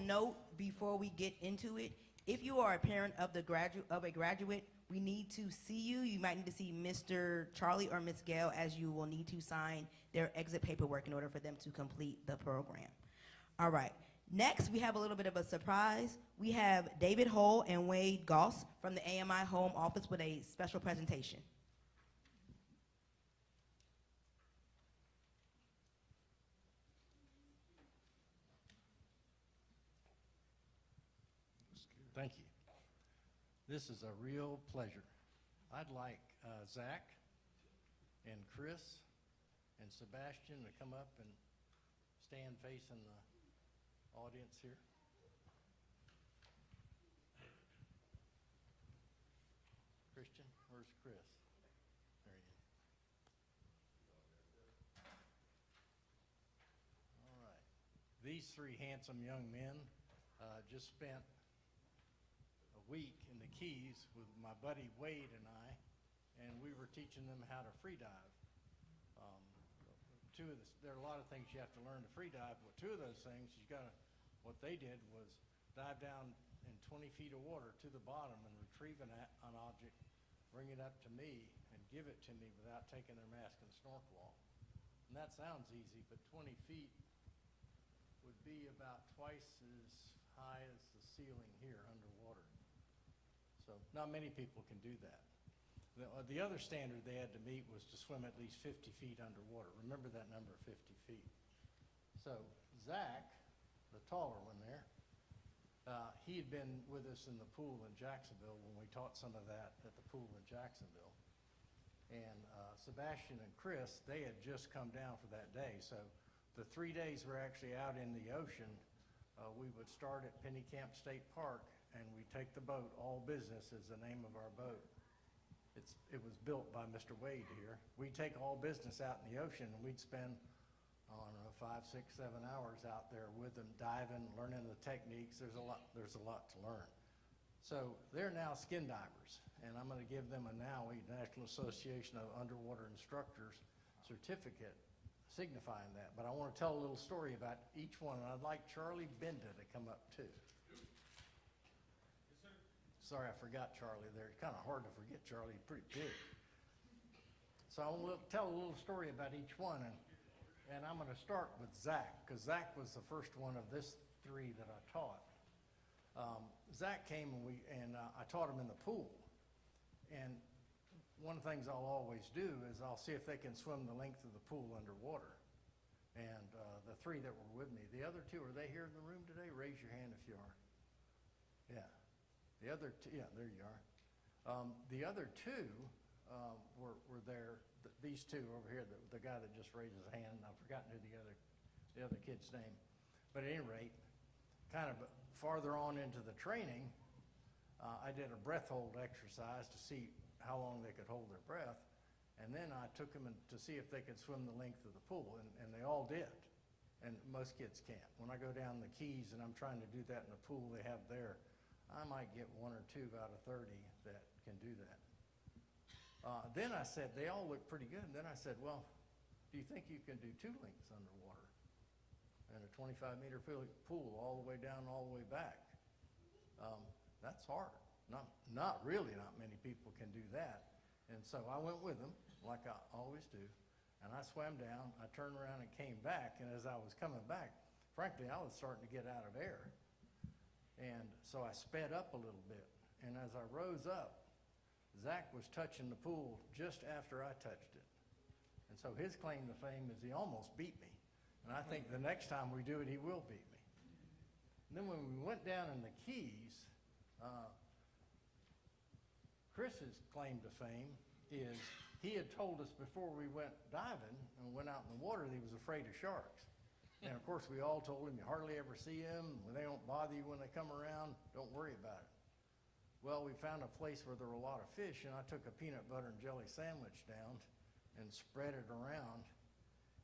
note before we get into it, if you are a parent of a graduate, we need to see you. You might need to see Mr. Charlie or Miss Gail, as you will need to sign their exit paperwork in order for them to complete the program. All right. Next, we have a little bit of a surprise. We have David Hull and Wade Goss from the AMI Home Office with a special presentation. Thank you. This is a real pleasure. I'd like Zach and Chris and Sebastian to come up and stand facing the audience here. Christian, where's Chris? There he is. All right. These three handsome young men just spent a week in the Keys with my buddy Wade and I, and we were teaching them how to free dive. There are a lot of things you have to learn to free dive, but two of those things, what they did was dive down in 20 feet of water to the bottom and retrieve an object, bring it up to me, and give it to me without taking their mask and snorkel off. And that sounds easy, but 20 feet would be about twice as high as the ceiling here underwater. So not many people can do that. The other standard they had to meet was to swim at least 50 feet underwater. Remember that number, 50 feet. So Zach, the taller one there, he had been with us in the pool in Jacksonville when we taught some of that at the pool in Jacksonville. And Sebastian and Chris, they had just come down for that day. So the 3 days we're actually out in the ocean, we would start at Penny Camp State Park, and we take the boat. All Business is the name of our boat. It was built by Mr. Wade here. We'd take All Business out in the ocean, and we'd spend, I don't know, 5, 6, 7 hours out there with them, diving, learning the techniques. There's a lot to learn. So they're now skin divers, and I'm going to give them a NAUI, National Association of Underwater Instructors, certificate signifying that. But I want to tell a little story about each one, and I'd like Charlie Benda to come up too. Sorry, I forgot Charlie there. It's kind of hard to forget Charlie. He's pretty big. So I want to tell a little story about each one, and I'm going to start with Zach, because Zach was the first one of this three that I taught. Zach came and I taught him in the pool. And one of the things I'll always do is I'll see if they can swim the length of the pool underwater. And the three that were with me, the other two, are they here in the room today? Raise your hand if you are. Yeah. The other two, yeah, there you are. The other two were there. These two over here, the guy that just raised his hand, I've forgotten who the other kid's name. But at any rate, kind of farther on into the training, I did a breath hold exercise to see how long they could hold their breath. And then I took them to see if they could swim the length of the pool, and they all did. And most kids can't. When I go down the Keys and I'm trying to do that in the pool they have there, I might get 1 or 2 out of 30 that can do that. Then I said, they all look pretty good. And then I said, well, do you think you can do 2 lengths underwater in a 25-meter pool all the way down, all the way back? That's hard. Not really, not many people can do that. And so I went with them, like I always do, and I swam down. I turned around and came back, and as I was coming back, frankly, I was starting to get out of air. And so I sped up a little bit, and as I rose up, Zach was touching the pool just after I touched it. And so his claim to fame is he almost beat me. And I think the next time we do it, he will beat me. And then when we went down in the Keys, Chris's claim to fame is he had told us before we went diving and went out in the water that he was afraid of sharks. And of course, we all told him you hardly ever see them. When they don't bother you when they come around, don't worry about it. Well, we found a place where there were a lot of fish, and I took a peanut butter and jelly sandwich down and spread it around,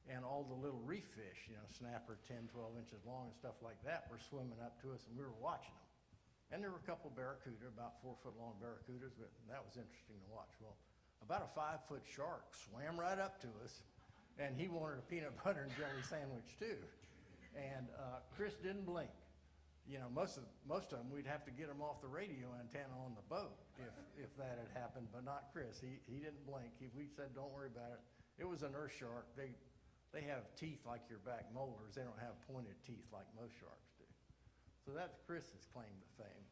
and all the little reef fish, snapper 10, 12 inches long and stuff like that, were swimming up to us, and we were watching them. And there were a couple barracuda, about 4-foot-long barracudas, but that was interesting to watch. Well, about a 5-foot shark swam right up to us, and he wanted a peanut butter and jelly sandwich too. And Chris didn't blink. you know, most of them, we'd have to get them off the radio antenna on the boat if that had happened, but not Chris. He didn't blink. We said, don't worry about it. It was a nurse shark. They have teeth like your back molars. They don't have pointed teeth like most sharks do. So that's Chris's claim to fame.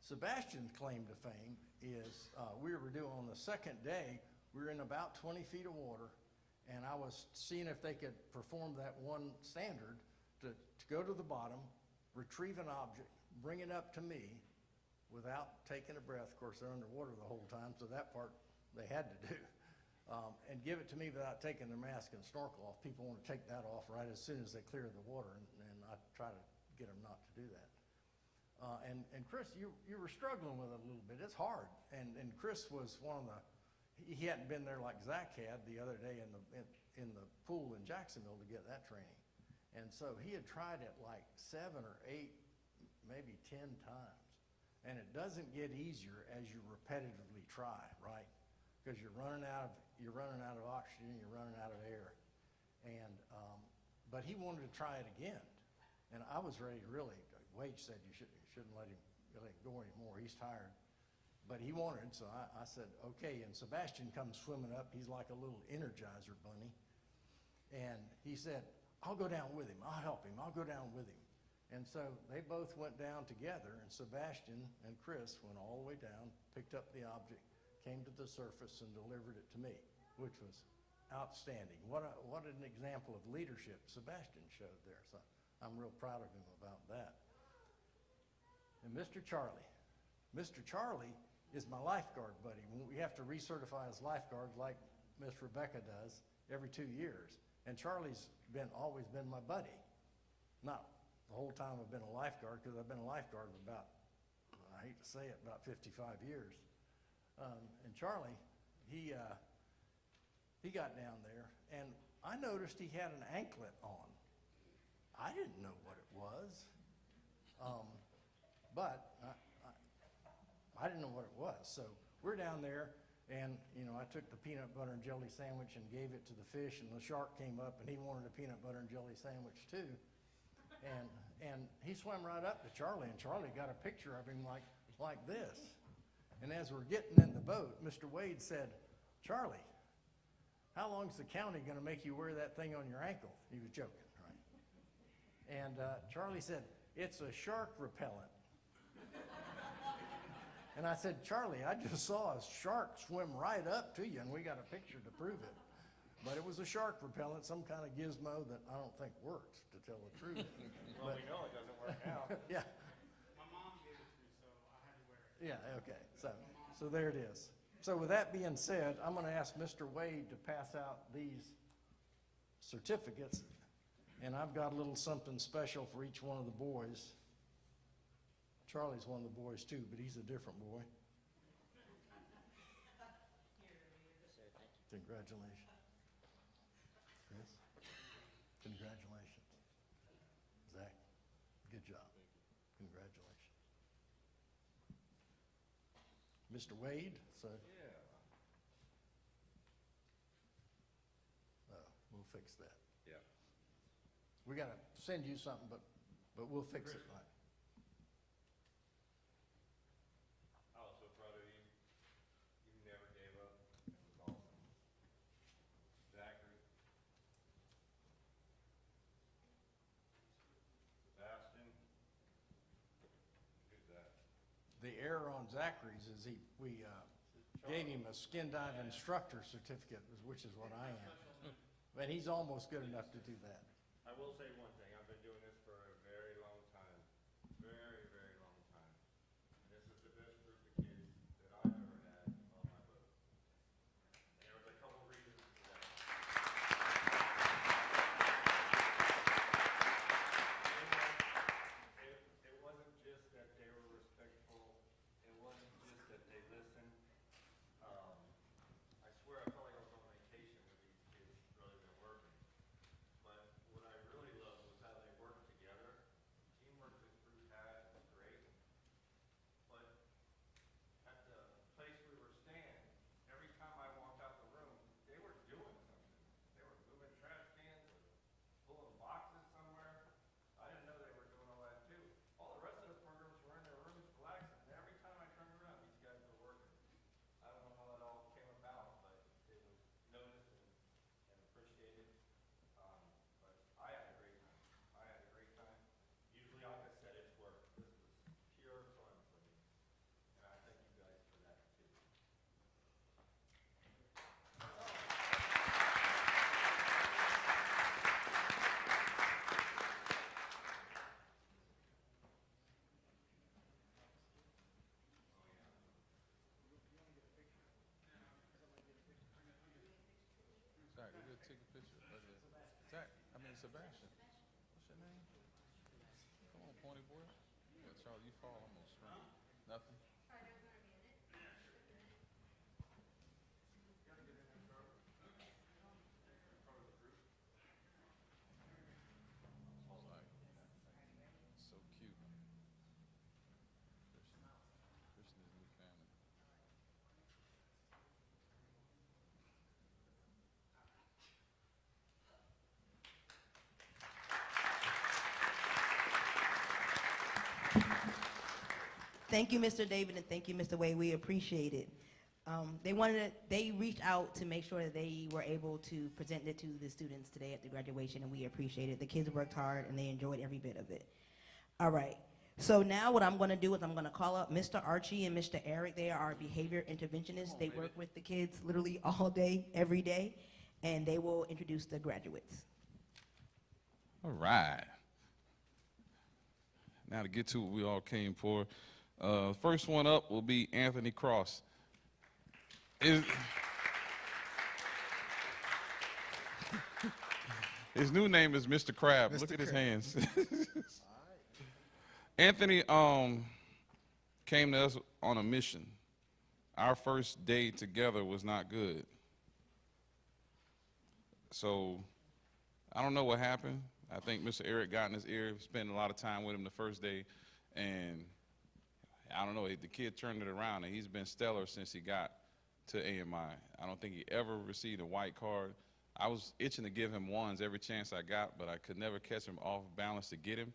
Sebastian's claim to fame is we were doing on the second day, we were in about 20 feet of water, and I was seeing if they could perform that one standard to go to the bottom, retrieve an object, bring it up to me without taking a breath. Of course, they're underwater the whole time, so that part they had to do. And give it to me without taking their mask and snorkel off. People want to take that off right as soon as they clear the water, and I try to get them not to do that. And Chris, you were struggling with it a little bit. It's hard. And Chris was one of the, he hadn't been there like Zach had the other day in the pool in Jacksonville to get that training. And so he had tried it like 7 or 8, maybe 10 times. And it doesn't get easier as you repetitively try, right? Because you're running out of oxygen, you're running out of air. And but he wanted to try it again. And I was ready to really, Wade said you shouldn't let him go anymore. He's tired. But he wanted, so I said, okay. And Sebastian comes swimming up. He's like a little Energizer bunny. And he said, I'll go down with him. I'll help him. I'll go down with him. And so they both went down together, and Sebastian and Chris went all the way down, picked up the object, came to the surface, and delivered it to me, which was outstanding. What an example of leadership Sebastian showed there. So I'm real proud of him about that. And Mr. Charlie. Mr. Charlie is my lifeguard buddy. We have to recertify as lifeguards like Miss Rebecca does every 2 years. And Charlie's always been my buddy. Not the whole time I've been a lifeguard, because I've been a lifeguard for about, I hate to say it, about 55 years. And Charlie, he got down there, and I noticed he had an anklet on. I didn't know what it was, but I didn't know what it was. So we're down there, and you know, I took the peanut butter and jelly sandwich and gave it to the fish, and the shark came up, and he wanted a peanut butter and jelly sandwich too. And he swam right up to Charlie, and Charlie got a picture of him like this. And as we're getting in the boat, Mr. Wade said, Charlie, how long is the county going to make you wear that thing on your ankle? He was joking, right? And Charlie said, it's a shark repellent. And I said, Charlie, I just saw a shark swim right up to you, and we got a picture to prove it. But it was a shark repellent, some kind of gizmo that I don't think works, to tell the truth. Well, we know it doesn't work now. Yeah. My mom gave it to me, so I had to wear it. Yeah, okay. So there it is. So with that being said, I'm going to ask Mr. Wade to pass out these certificates. And I've got a little something special for each one of the boys. Charlie's one of the boys too, but he's a different boy. Congratulations. Chris, congratulations. Zach, good job. Congratulations. Mr. Wade, so. Yeah. We'll fix that. Yeah. We gotta send you something, but we'll fix it. Right. I was so proud of you. You never gave up. It was awesome. Zachary. Sebastian. Who's that? The error on Zachary's is we gave him a skin dive instructor certificate, which is what I am. But he's almost good enough to do that. I will say one thing. I've been doing this for a very long time. Very, very long time. This is the best group of kids that I've ever had on my boat. And there was a couple reasons for that. It wasn't just that they were respectful. It wasn't just that they listened. I swear I felt like I was on vacation with these kids rather than working. But what I really loved was Sebastian. What's your name? Come on, pointy boy. Yeah, Charlie, you fall, I'm gonna swing. Nothing? Like, so cute. Christian is new family. Thank you, Mr. David, and thank you, Mr. Wade. We appreciate it. They reached out to make sure that they were able to present it to the students today at the graduation, and we appreciate it. The kids worked hard, and they enjoyed every bit of it. All right. So now what I'm going to do is I'm going to call up Mr. Archie and Mr. Eric. They are our behavior interventionists. They work with the kids literally all day, every day, and they will introduce the graduates. All right. Now to get to what we all came for. First one up will be Anthony Cross. His new name is Mr. Crab. Look at his hands. Anthony came to us on a mission. Our first day together was not good. So I don't know what happened. I think Mr. Eric got in his ear, spent a lot of time with him the first day, and I don't know, the kid turned it around, and he's been stellar since he got to AMI. I don't think he ever received a white card. I was itching to give him ones every chance I got, but I could never catch him off balance to get him.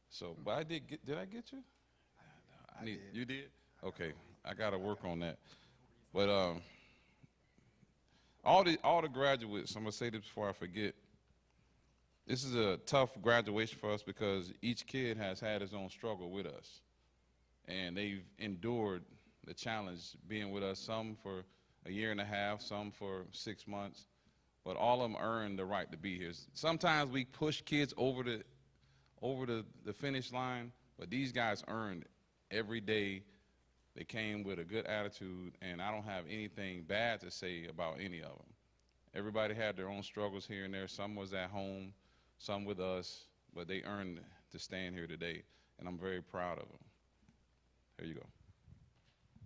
So, but I did I get you? I did. You did? Okay, I got to work on that. But all the graduates, I'm gonna say this before I forget, this is a tough graduation for us because each kid has had his own struggle with us. And they've endured the challenge being with us, some for a year and a half, some for 6 months, but all of them earned the right to be here. Sometimes we push kids over the finish line, but these guys earned every day. They came with a good attitude, and I don't have anything bad to say about any of them. Everybody had their own struggles here and there. Some was at home, some with us, but they earned to stand here today, and I'm very proud of them. Here you go.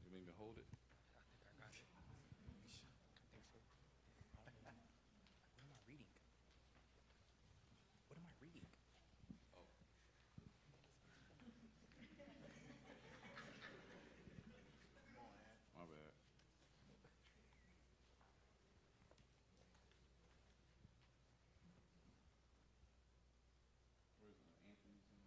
You need me to hold it? I think I got it. I think so. What am I reading? What am I reading? My bad. Where's Anthony's in?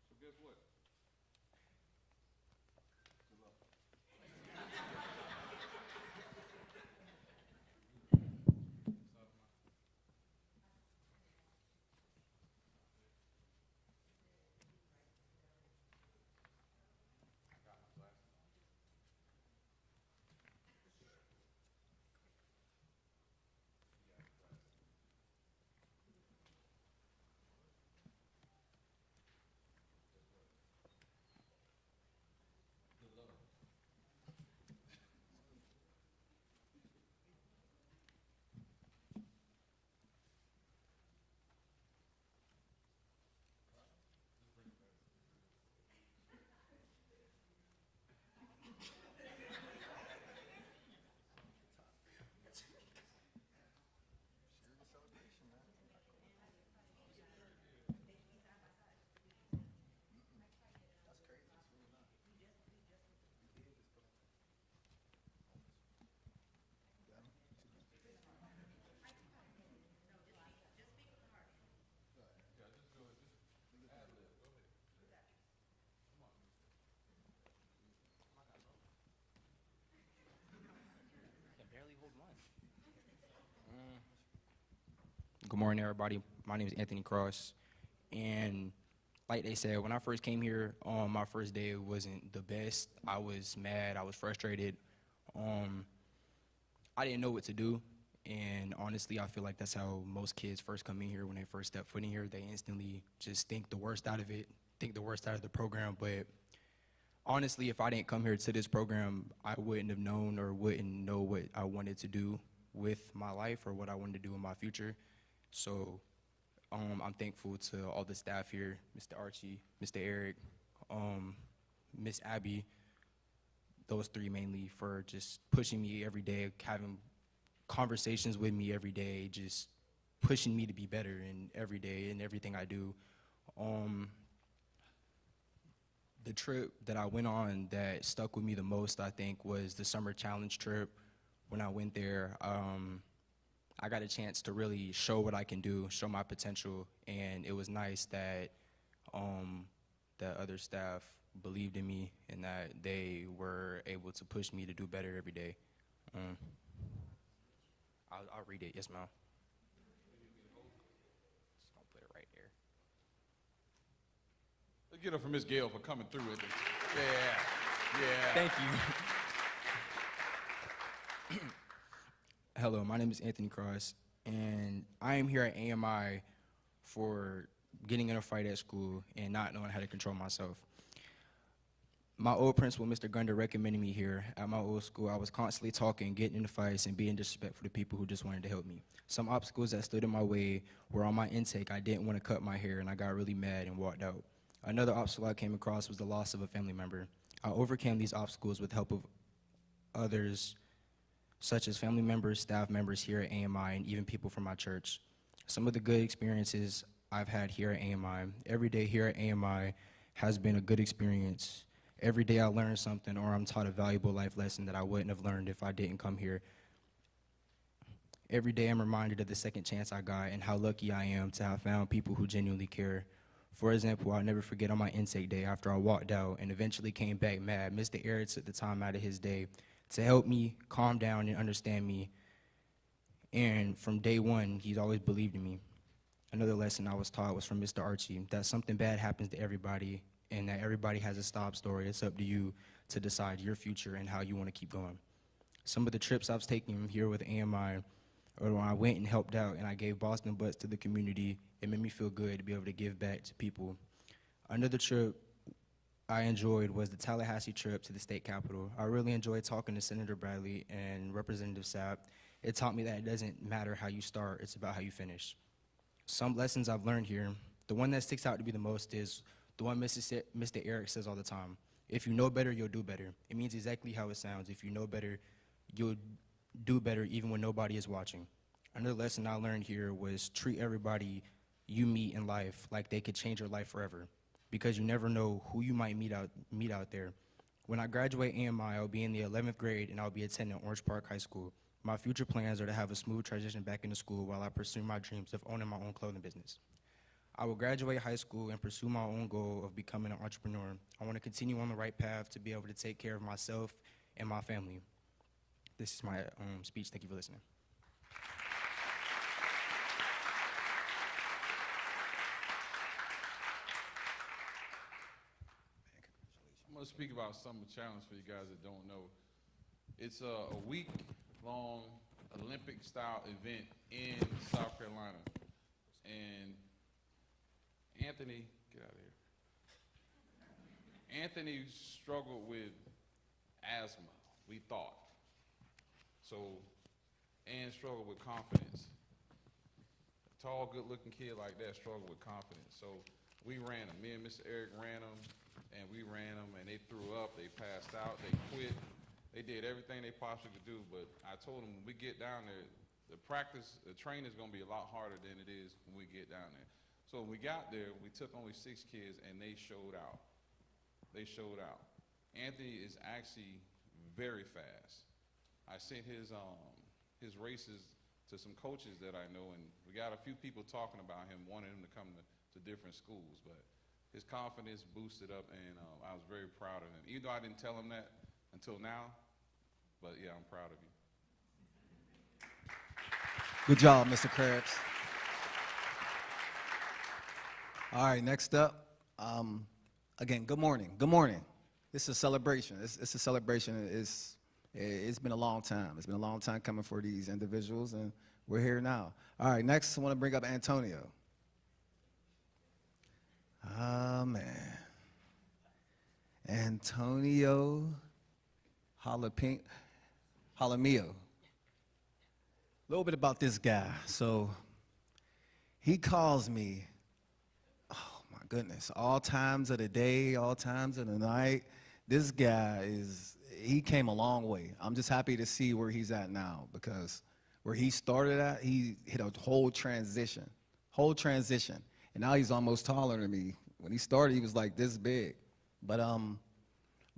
So guess what? Good luck. I can barely hold one. Good morning, everybody. My name is Anthony Cross, and like they said, when I first came here on my first day, it wasn't the best. I was mad. I was frustrated. I didn't know what to do. And honestly, I feel like that's how most kids first come in here. When they first step foot in here, they instantly just think the worst out of it, think the worst out of the program. But honestly, if I didn't come here to this program, I wouldn't have known or wouldn't know what I wanted to do with my life or what I wanted to do in my future. So I'm thankful to all the staff here, Mr. Archie, Mr. Eric, Miss Abby, those three mainly, for just pushing me every day, having conversations with me every day, just pushing me to be better in every day in everything I do. The trip that I went on that stuck with me the most, I think, was the summer challenge trip. When I went there, I got a chance to really show what I can do, show my potential, and it was nice that that other staff believed in me and that they were able to push me to do better every day. I'll read it. Yes, ma'am. Just gonna put it right there. Let's get up for Miss Gail for coming through with it. Yeah. Thank you. Hello, my name is Anthony Cross, and I am here at AMI for getting in a fight at school and not knowing how to control myself. My old principal, Mr. Gunder, recommended me here. At my old school, I was constantly talking, getting into fights, and being disrespectful to people who just wanted to help me. Some obstacles that stood in my way were on my intake. I didn't want to cut my hair, and I got really mad and walked out. Another obstacle I came across was the loss of a family member. I overcame these obstacles with help of others, such as family members, staff members here at AMI, and even people from my church. Some of the good experiences I've had here at AMI. Every day here at AMI has been a good experience. Every day I learn something, or I'm taught a valuable life lesson that I wouldn't have learned if I didn't come here. Every day I'm reminded of the second chance I got and how lucky I am to have found people who genuinely care. For example, I'll never forget on my intake day after I walked out and eventually came back mad, Mr. Eric took the time out of his day to help me calm down and understand me. And from day one, he's always believed in me. Another lesson I was taught was from Mr. Archie, that something bad happens to everybody and that everybody has a stop story. It's up to you to decide your future and how you want to keep going. Some of the trips I've taken here with AMI, or when I went and helped out and I gave Boston Butts to the community, it made me feel good to be able to give back to people. Another trip I enjoyed was the Tallahassee trip to the state capitol. I really enjoyed talking to Senator Bradley and Representative Sapp. It taught me that it doesn't matter how you start, it's about how you finish. Some lessons I've learned here, the one that sticks out to me the most is the one Mr. Eric says all the time. If you know better, you'll do better. It means exactly how it sounds. If you know better, you'll do better even when nobody is watching. Another lesson I learned here was treat everybody you meet in life like they could change your life forever, because you never know who you might meet out there. When I graduate AMI, I'll be in the 11th grade and I'll be attending Orange Park High School. My future plans are to have a smooth transition back into school while I pursue my dreams of owning my own clothing business. I will graduate high school and pursue my own goal of becoming an entrepreneur. I want to continue on the right path to be able to take care of myself and my family. This is my speech. Thank you for listening. I'm going to speak about Summer Challenge for you guys that don't know. It's a week-long Olympic-style event in South Carolina. And Anthony, get out of here. Anthony struggled with asthma, we thought. And struggled with confidence. A tall, good-looking kid like that struggled with confidence. So we ran him. Me and Mr. Eric ran him, and we ran them, and they threw up, they passed out, they quit. They did everything they possibly could do, but I told them when we get down there, the training is going to be a lot harder than it is when we get down there. So when we got there, we took only 6 kids, and they showed out. They showed out. Anthony is actually very fast. I sent his races to some coaches that I know, and we got a few people talking about him, wanting him to come to different schools, but his confidence boosted up, and I was very proud of him. Even though I didn't tell him that until now, but yeah, I'm proud of you. Good job, Mr. Krabs. All right, next up, again, good morning. Good morning. This is a celebration. It's a celebration. It's It's been a long time. It's been a long time coming for these individuals, and we're here now. All right, next I want to bring up Antonio. Oh, man. Antonio Jalamillo. A little bit about this guy. So he calls me, oh my goodness, all times of the day, all times of the night. This guy he came a long way. I'm just happy to see where he's at now, because where he started at, he hit a whole transition. And now he's almost taller than me. When he started, he was like this big. But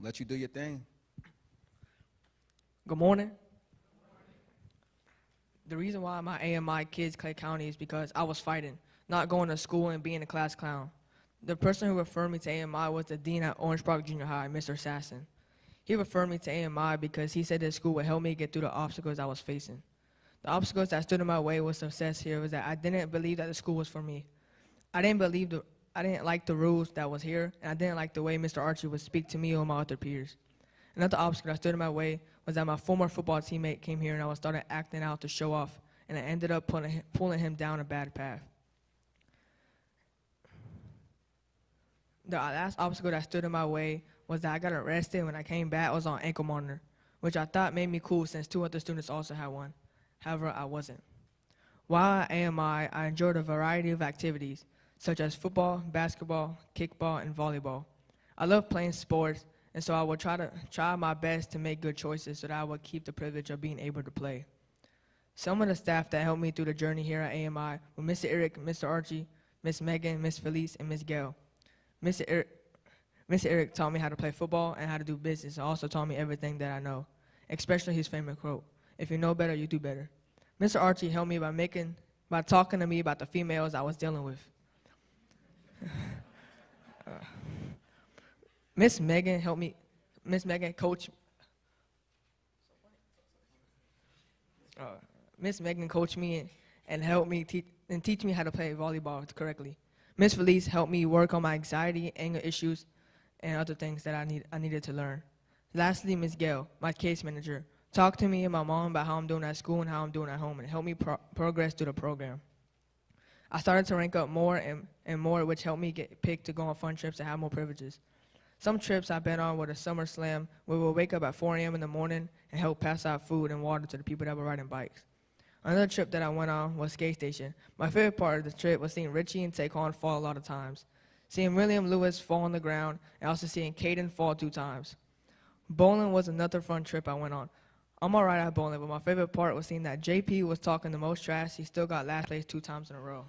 let you do your thing. Good morning. The reason why my AMI kids Clay County is because I was fighting, not going to school and being a class clown. The person who referred me to AMI was the dean at Orange Park Junior High, Mr. Sasson. He referred me to AMI because he said that school would help me get through the obstacles I was facing. The obstacles that stood in my way with success here was that I didn't believe that the school was for me. I didn't like the rules that was here, and I didn't like the way Mr. Archie would speak to me or my other peers. Another obstacle that stood in my way was that my former football teammate came here and I was started acting out to show off, and I ended up pulling him down a bad path. The last obstacle that stood in my way was that I got arrested when I came back. I was on ankle monitor, which I thought made me cool since 2 other students also had one. However, I wasn't. While at AMI, I enjoyed a variety of activities, such as football, basketball, kickball, and volleyball. I love playing sports, and so I would try my best to make good choices so that I would keep the privilege of being able to play. Some of the staff that helped me through the journey here at AMI were Mr. Eric, Mr. Archie, Miss Megan, Miss Felice, and Miss Gail. Mr. Eric taught me how to play football and how to do business, and also taught me everything that I know, especially his famous quote, "If you know better, you do better." Mr. Archie helped me by talking to me about the females I was dealing with. Miss Megan helped me. Miss Megan coached. Miss Megan coached me and helped me teach me how to play volleyball correctly. Miss Felice helped me work on my anxiety, anger issues, and other things that I needed to learn. Lastly, Miss Gail, my case manager, talked to me and my mom about how I'm doing at school and how I'm doing at home, and helped me progress through the program. I started to rank up more and more, which helped me get picked to go on fun trips and have more privileges. Some trips I've been on were the Summer Slam, where we'll wake up at 4 a.m. in the morning and help pass out food and water to the people that were riding bikes. Another trip that I went on was Skate Station. My favorite part of the trip was seeing Richie and Taquan fall a lot of times, seeing William Lewis fall on the ground, and also seeing Caden fall 2 times. Bowling was another fun trip I went on. I'm all right at bowling, but my favorite part was seeing that JP was talking the most trash. He still got last place 2 times in a row.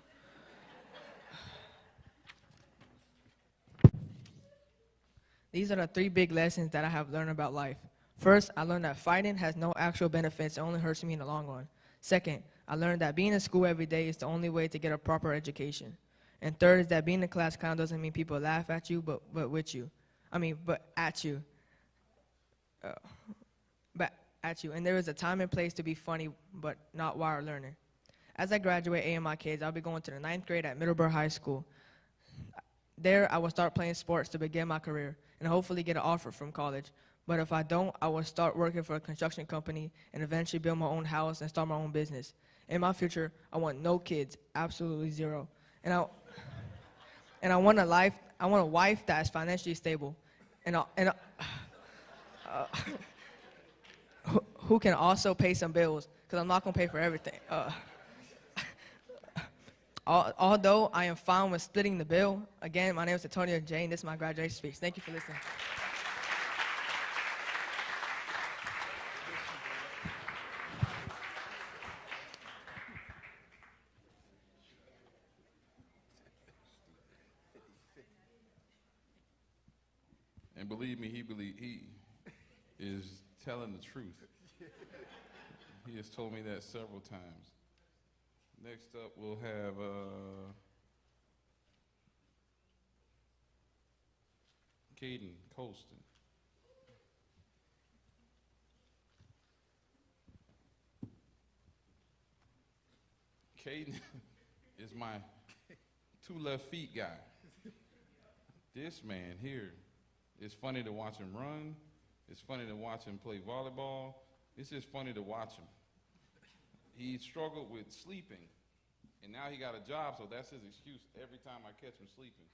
These are the 3 big lessons that I have learned about life. First, I learned that fighting has no actual benefits, it only hurts me in the long run. Second, I learned that being in school every day is the only way to get a proper education. And third is that being a class clown doesn't mean people laugh at you, but with you. But at you. And there is a time and place to be funny, but not while learning. As I graduate AMI kids, I'll be going to the 9th grade at Middleborough High School. There, I will start playing sports to begin my career and hopefully get an offer from college. But if I don't, I will start working for a construction company and eventually build my own house and start my own business. In my future, I want no kids, absolutely 0. And I want a wife that is financially stable, who can also pay some bills, because I'm not gonna pay for everything. Although I am fine with splitting the bill, again, my name is Antonio J, and this is my graduation speech. Thank you for listening. And believe me, he is telling the truth. He has told me that several times. Next up, we'll have Caden Colston. Caden is my 2 left feet guy. This man here, it's funny to watch him run. It's funny to watch him play volleyball. It's just funny to watch him. He struggled with sleeping, and now he got a job, so that's his excuse every time I catch him sleeping.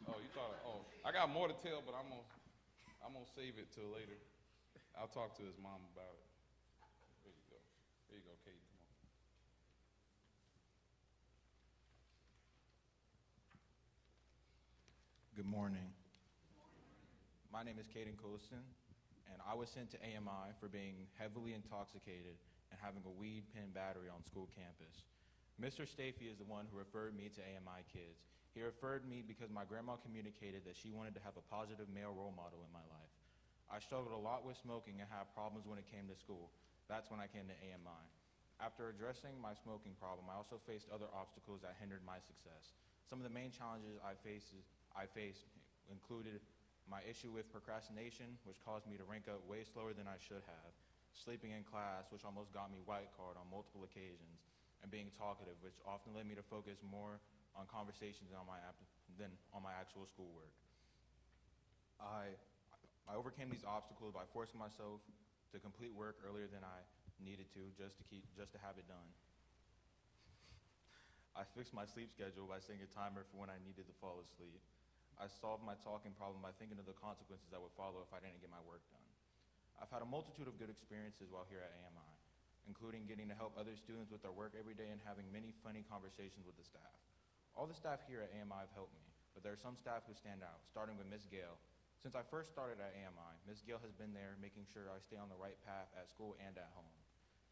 Oh, you thought, oh, I got more to tell, but I'm gonna save it till later. I'll talk to his mom about it. There you go. There you go, Kate. Come on. Good morning. My name is Caden Colston, and I was sent to AMI for being heavily intoxicated and having a weed pen battery on school campus. Mr. Stafey is the one who referred me to AMI Kids. He referred me because my grandma communicated that she wanted to have a positive male role model in my life. I struggled a lot with smoking and had problems when it came to school. That's when I came to AMI. After addressing my smoking problem, I also faced other obstacles that hindered my success. Some of the main challenges I faced included my issue with procrastination, which caused me to rank up way slower than I should have, sleeping in class, which almost got me white card on multiple occasions, and being talkative, which often led me to focus more on conversations than on my actual schoolwork. I overcame these obstacles by forcing myself to complete work earlier than I needed to just to have it done. I fixed my sleep schedule by setting a timer for when I needed to fall asleep. I solved my talking problem by thinking of the consequences that would follow if I didn't get my work done. I've had a multitude of good experiences while here at AMI, including getting to help other students with their work every day and having many funny conversations with the staff. All the staff here at AMI have helped me, but there are some staff who stand out, starting with Ms. Gale. Since I first started at AMI, Ms. Gale has been there making sure I stay on the right path at school and at home.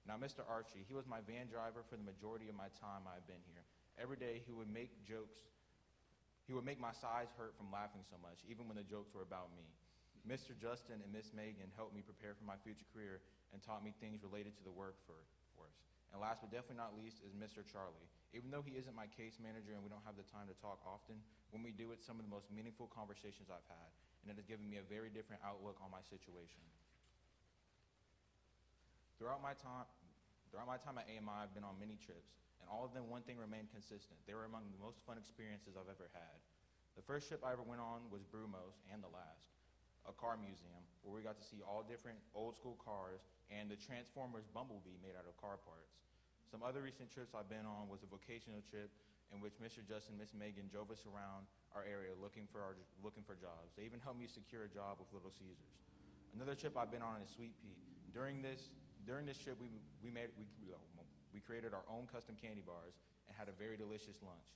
Now, Mr. Archie, he was my van driver for the majority of my time I've been here. Every day he would make jokes. He would make my sides hurt from laughing so much, even when the jokes were about me. Mr. Justin and Miss Megan helped me prepare for my future career and taught me things related to the workforce. And last but definitely not least is Mr. Charlie. Even though he isn't my case manager and we don't have the time to talk often, when we do, it's some of the most meaningful conversations I've had, and it has given me a very different outlook on my situation. Throughout my time at AMI, I've been on many trips, and all of them, one thing remained consistent. They were among the most fun experiences I've ever had. The first trip I ever went on was Brumos, and the last, a car museum, where we got to see all different old school cars and the Transformers Bumblebee made out of car parts. Some other recent trips I've been on was a vocational trip in which Mr. Justin and Miss Megan drove us around our area looking for jobs. They even helped me secure a job with Little Caesars. Another trip I've been on is Sweet Pea. During this trip, we created our own custom candy bars and had a very delicious lunch.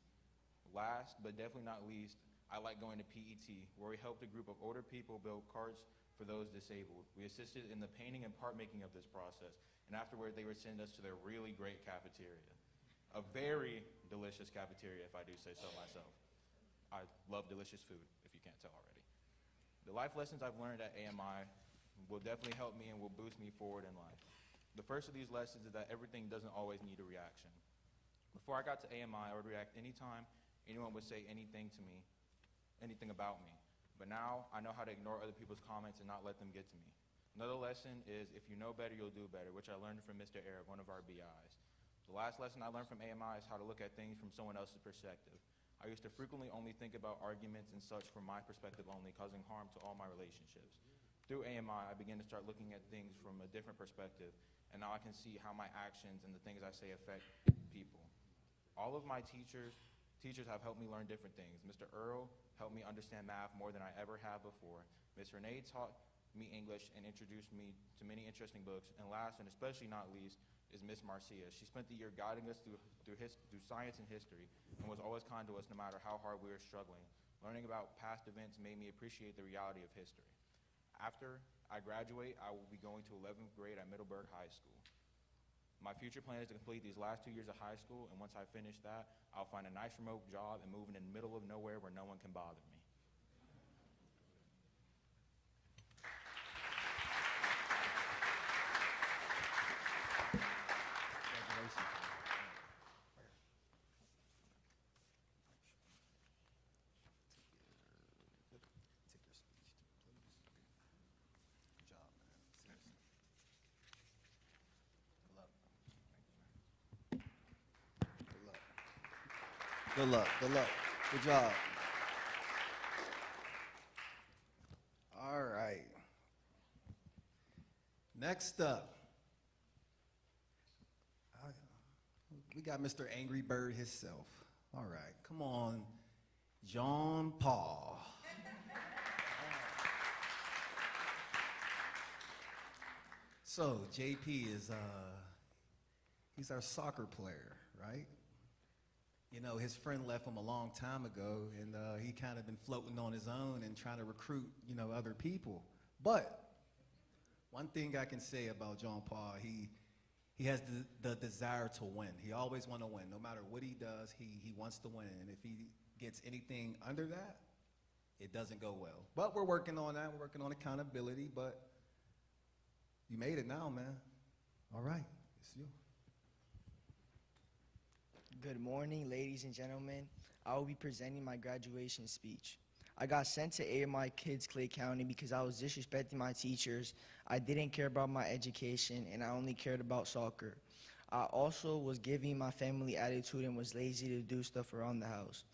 Last, but definitely not least, I like going to PET, where we helped a group of older people build carts for those disabled. We assisted in the painting and part making of this process, and afterward they would send us to their really great cafeteria. A very delicious cafeteria, if I do say so myself. I love delicious food, if you can't tell already. The life lessons I've learned at AMI will definitely help me and will boost me forward in life. The first of these lessons is that everything doesn't always need a reaction. Before I got to AMI, I would react anytime anyone would say anything to me, anything about me. But now I know how to ignore other people's comments and not let them get to me. Another lesson is if you know better, you'll do better, which I learned from Mr. Arab, one of our BIs. The last lesson I learned from AMI is how to look at things from someone else's perspective. I used to frequently only think about arguments and such from my perspective only, causing harm to all my relationships. Through AMI, I began to start looking at things from a different perspective, and now I can see how my actions and the things I say affect people. All of my teachers have helped me learn different things. Mr. Earl helped me understand math more than I ever have before. Ms. Renee taught me English and introduced me to many interesting books. And last, and especially not least, is Miss Marcia. She spent the year guiding us through science and history and was always kind to us no matter how hard we were struggling. Learning about past events made me appreciate the reality of history. After I graduate, I will be going to 11th grade at Middleburg High School. My future plan is to complete these last 2 years of high school, and once I finish that, I'll find a nice remote job and move in the middle of nowhere where no one can bother me. Good luck. Good luck. Good job. Next up, we got Mr. Angry Bird himself. All right, come on, John Paul. So JP is he's our soccer player, right? You know, his friend left him a long time ago, and he kind of been floating on his own and trying to recruit, you know, other people. But one thing I can say about John Paul, he has the desire to win. He always want to win. No matter what he does, he wants to win. And if he gets anything under that, it doesn't go well. But we're working on that. We're working on accountability, but you made it now, man. All right, it's you. Good morning, ladies and gentlemen. I will be presenting my graduation speech. I got sent to AMI Kids Clay County because I was disrespecting my teachers. I didn't care about my education, and I only cared about soccer. I also was giving my family attitude and was lazy to do stuff around the house.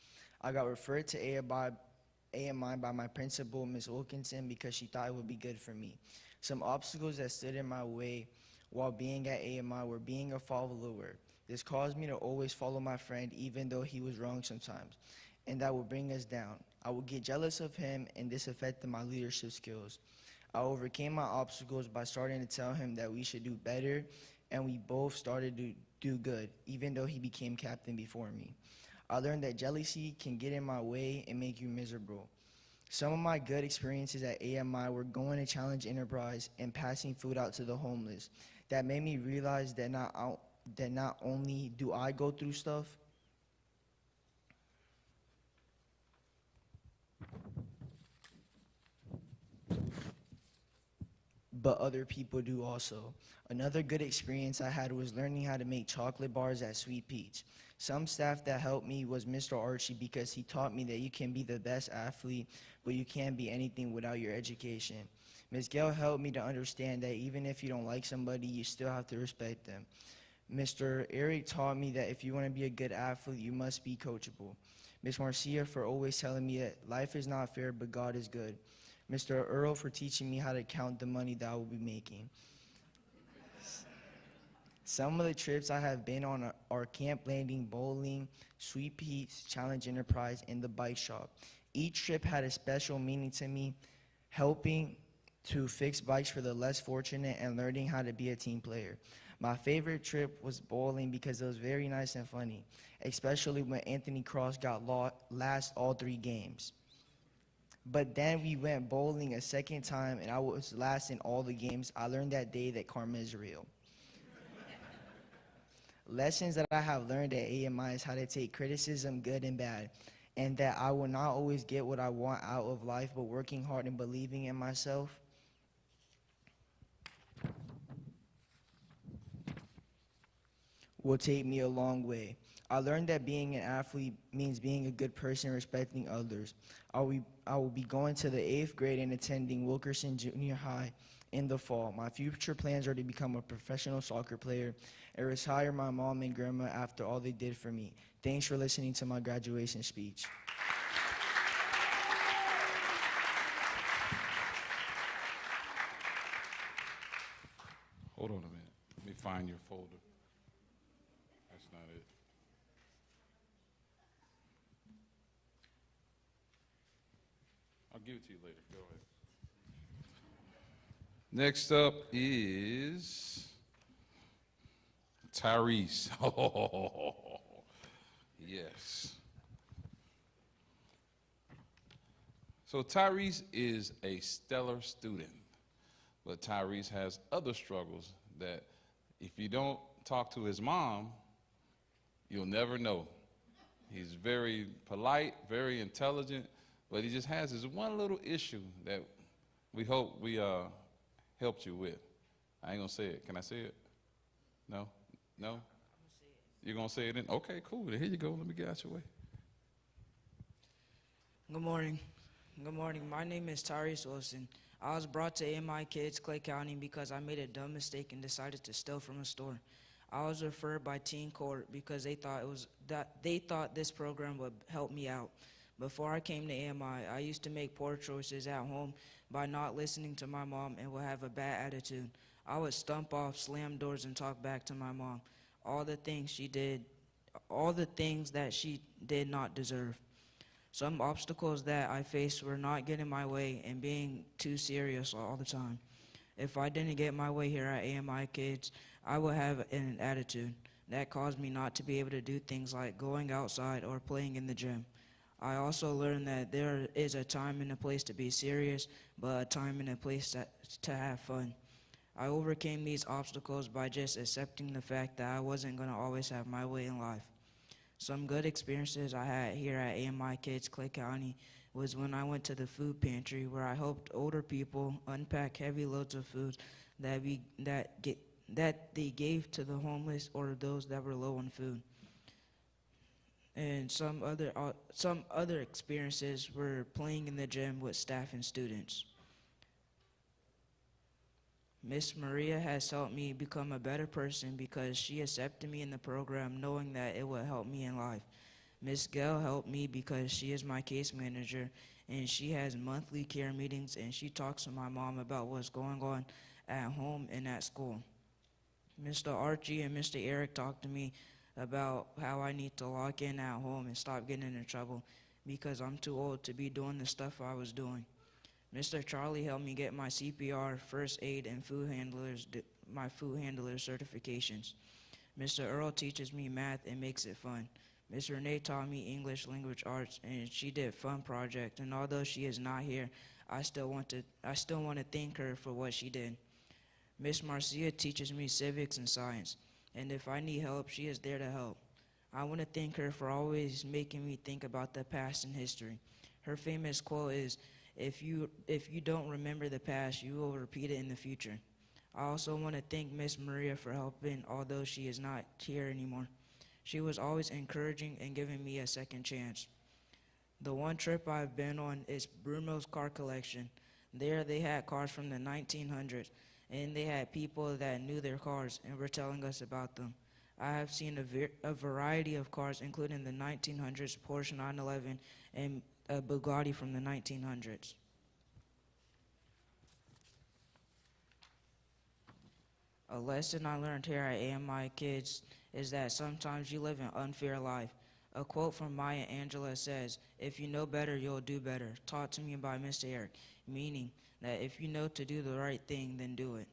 I got referred to AMI by my principal, Ms. Wilkinson, because she thought it would be good for me. Some obstacles that stood in my way while being at AMI were being a follower. This caused me to always follow my friend even though he was wrong sometimes, and that would bring us down. I would get jealous of him, and this affected my leadership skills. I overcame my obstacles by starting to tell him that we should do better, and we both started to do good, even though he became captain before me. I learned that jealousy can get in my way and make you miserable. Some of my good experiences at AMI were going to Challenge Enterprise and passing food out to the homeless. That made me realize that not only do I go through stuff, but other people do also. Another good experience I had was learning how to make chocolate bars at Sweet Peach. Some staff that helped me was Mr. Archie because he taught me that you can be the best athlete, but you can't be anything without your education. Ms. Gail helped me to understand that even if you don't like somebody, you still have to respect them. Mr. Eric taught me that if you want to be a good athlete, you must be coachable. Ms. Marcia for always telling me that life is not fair, but God is good. Mr. Earl for teaching me how to count the money that I will be making. Some of the trips I have been on are Camp Landing, bowling, Sweet Pete's, Challenge Enterprise, and the bike shop. Each trip had a special meaning to me, helping to fix bikes for the less fortunate and learning how to be a team player. My favorite trip was bowling because it was very nice and funny, especially when Anthony Cross got last all 3 games. But then we went bowling a second time, and I was last in all the games. I learned that day that karma is real. Lessons that I have learned at AMI is how to take criticism, good and bad, and that I will not always get what I want out of life, but working hard and believing in myself will take me a long way. I learned that being an athlete means being a good person, respecting others. I will be going to the 8th grade and attending Wilkerson Junior High in the fall. My future plans are to become a professional soccer player and retire my mom and grandma after all they did for me. Thanks for listening to my graduation speech. Hold on a minute. Let me find your folder. That's not it. I'll give it to you later. Go ahead. Next up is Tyrese. Oh, yes. So Tyrese is a stellar student, but Tyrese has other struggles that if you don't talk to his mom, you'll never know. He's very polite, very intelligent, but he just has this one little issue that we hope we helped you with. I ain't gonna say it. Can I say it? No? No? You're gonna say it in? Okay, cool. Then here you go. Let me get out your way. Good morning. Good morning. My name is Tyrese Wilson. I was brought to AMI Kids Clay County because I made a dumb mistake and decided to steal from a store. I was referred by teen court because they thought this program would help me out. Before I came to AMI, I used to make poor choices at home by not listening to my mom and would have a bad attitude. I would stomp off, slam doors, and talk back to my mom. All the things she did, all the things that she did not deserve. Some obstacles that I faced were not getting my way and being too serious all the time. If I didn't get my way here at AMI Kids, I would have an attitude that caused me not to be able to do things like going outside or playing in the gym. I also learned that there is a time and a place to be serious, but a time and a place to have fun. I overcame these obstacles by just accepting the fact that I wasn't going to always have my way in life. Some good experiences I had here at AMI Kids Clay County was when I went to the food pantry where I helped older people unpack heavy loads of food that they gave to the homeless or those that were low on food. And some other experiences were playing in the gym with staff and students. Miss Maria has helped me become a better person because she accepted me in the program knowing that it would help me in life. Miss Gail helped me because she is my case manager and she has monthly care meetings and she talks to my mom about what's going on at home and at school. Mr. Archie and Mr. Eric talked to me about how I need to lock in at home and stop getting into trouble because I'm too old to be doing the stuff I was doing. Mr. Charlie helped me get my CPR, first aid, and my food handler certifications. Mr. Earl teaches me math and makes it fun. Miss Renee taught me English language arts, and she did fun project. And although she is not here, I still want to thank her for what she did. Miss Marcia teaches me civics and science, and if I need help, she is there to help. I want to thank her for always making me think about the past and history. Her famous quote is, if you don't remember the past, you will repeat it in the future. I also want to thank Miss Maria for helping, although she is not here anymore. She was always encouraging and giving me a second chance. The one trip I've been on is Bruno's car collection. There they had cars from the 1900s, and they had people that knew their cars and were telling us about them. I have seen a variety of cars, including the 1900s Porsche 911 and a Bugatti from the 1900s. A lesson I learned here at AMI Kids is that sometimes you live an unfair life. A quote from Maya Angelou says, "If you know better, you'll do better," taught to me by Mr. Eric, meaning that if you know to do the right thing, then do it.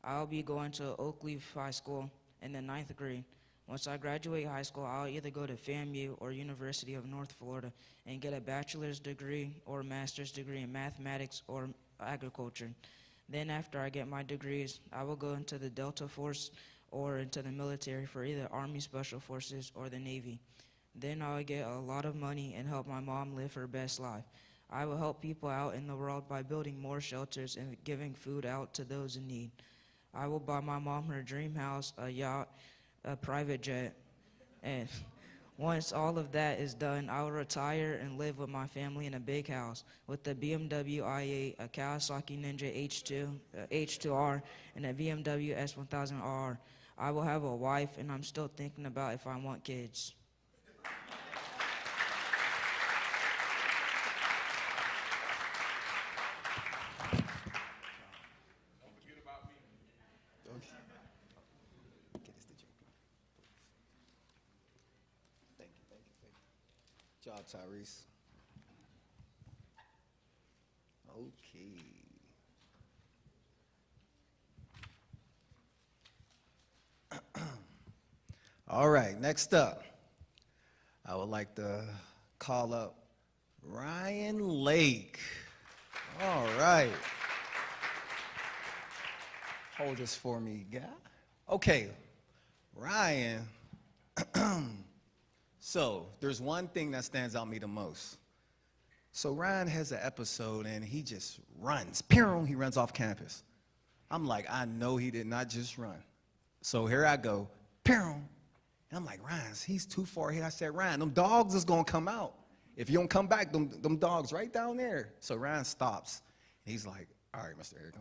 I'll be going to Oakleaf High School in the 9th grade. Once I graduate high school, I'll either go to FAMU or University of North Florida and get a bachelor's degree or master's degree in mathematics or agriculture. Then after I get my degrees, I will go into the Delta Force or into the military for either Army Special Forces or the Navy. Then I'll get a lot of money and help my mom live her best life. I will help people out in the world by building more shelters and giving food out to those in need. I will buy my mom her dream house, a yacht, a private jet, and once all of that is done, I will retire and live with my family in a big house with a BMW i8, a Kawasaki Ninja H2R, and a BMW S1000R. I will have a wife, and I'm still thinking about if I want kids. Good job, Tyrese. Okay. All right, next up, I would like to call up Ryan Lake. All right. Hold this for me, guy. Okay, Ryan. So there's one thing that stands out to me the most. So Ryan has an episode and he just runs. Pew, he runs off campus. I'm like, I know he did not just run. So here I go. Pew. And I'm like, Ryan, he's too far ahead. I said, Ryan, them dogs is gonna come out. If you don't come back, them dogs right down there. So Ryan stops. And he's like, all right, Mr. Eric,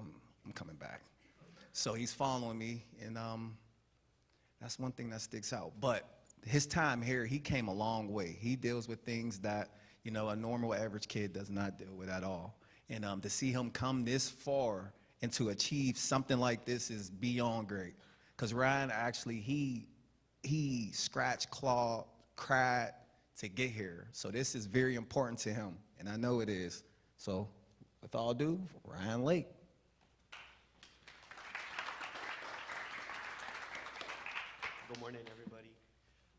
I'm coming back. So he's following me, and that's one thing that sticks out. But his time here, he came a long way. He deals with things that, you know, a normal average kid does not deal with at all. And to see him come this far and to achieve something like this is beyond great. Because Ryan actually, he scratched, clawed, cried to get here. So this is very important to him, and I know it is. So with all due, Ryan Lake. Good morning, everybody.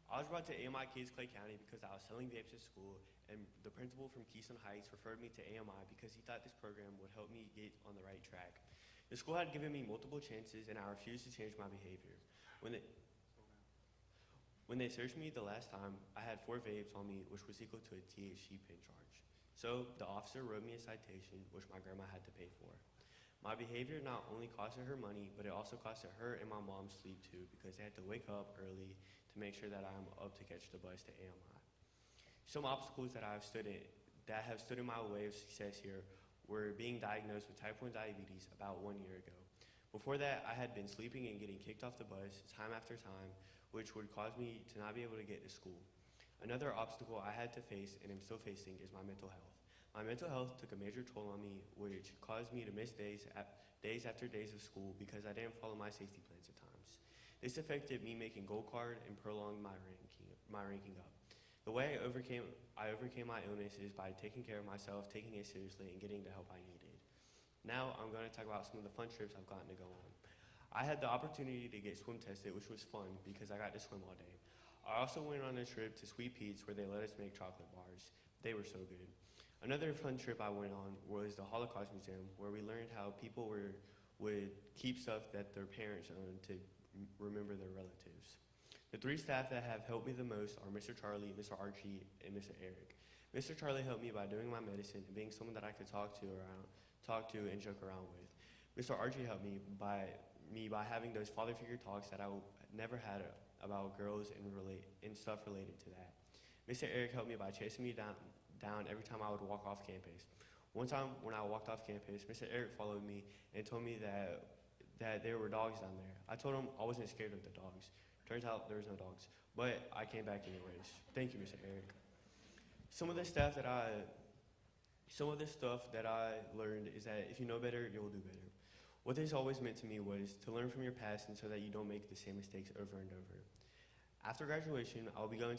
I was brought to AMI Kids Clay County because I was selling vapes at school, and the principal from Keystone Heights referred me to AMI because he thought this program would help me get on the right track. The school had given me multiple chances, and I refused to change my behavior. When they searched me the last time, I had 4 vapes on me, which was equal to a THC pen charge. So the officer wrote me a citation, which my grandma had to pay for. My behavior not only costed her money, but it also costed her and my mom sleep too, because they had to wake up early to make sure that I'm up to catch the bus to AMI. Some obstacles that have stood in my way of success here were being diagnosed with type 1 diabetes about 1 year ago. Before that, I had been sleeping and getting kicked off the bus time after time, which would cause me to not be able to get to school. Another obstacle I had to face and am still facing is my mental health. My mental health took a major toll on me, which caused me to miss days after days of school because I didn't follow my safety plans at times. This affected me making gold card and prolonged my ranking up. The way I overcame my illness is by taking care of myself, taking it seriously, and getting the help I needed. Now I'm going to talk about some of the fun trips I've gotten to go on. I had the opportunity to get swim tested, which was fun because I got to swim all day. I also went on a trip to Sweet Pete's where they let us make chocolate bars. They were so good. Another fun trip I went on was the Holocaust Museum, where we learned how people would keep stuff that their parents owned to remember their relatives. The 3 staff that have helped me the most are Mr. Charlie, Mr. Archie, and Mr. Eric. Mr. Charlie helped me by doing my medicine and being someone that I could talk to and joke around with. Mr. Archie helped me by having those father figure talks that I never had about girls and stuff related to that. Mr. Eric helped me by chasing me down every time I would walk off campus. One time when I walked off campus, Mr. Eric followed me and told me that there were dogs down there. I told him I wasn't scared of the dogs. Turns out there was no dogs, but I came back anyways. Thank you, Mr. Eric. Some of the stuff that I learned is that if you know better, you'll do better. What this always meant to me was to learn from your past and so that you don't make the same mistakes over and over. After graduation, I'll be going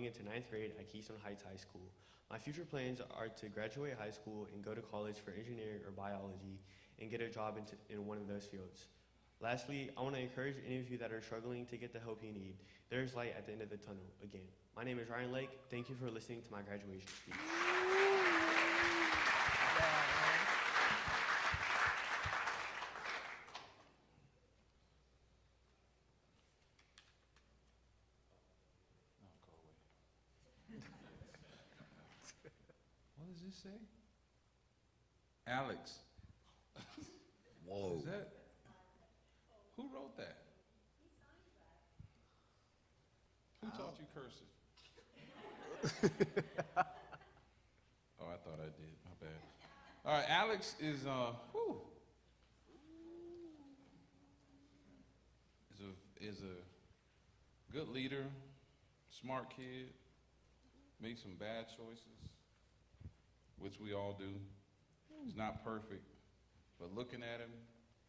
into 9th grade at Keystone Heights High School. My future plans are to graduate high school and go to college for engineering or biology and get a job in one of those fields. Lastly, I want to encourage any of you that are struggling to get the help you need. There's light at the end of the tunnel. Again, my name is Ryan Lake. Thank you for listening to my graduation speech. What does this say? Alex. Whoa. Is that? Who wrote that? Who taught you cursive? Oh, I thought I did. My bad. All right, Alex is is a good leader, smart kid, makes some bad choices, which we all do. He's not perfect, but looking at him,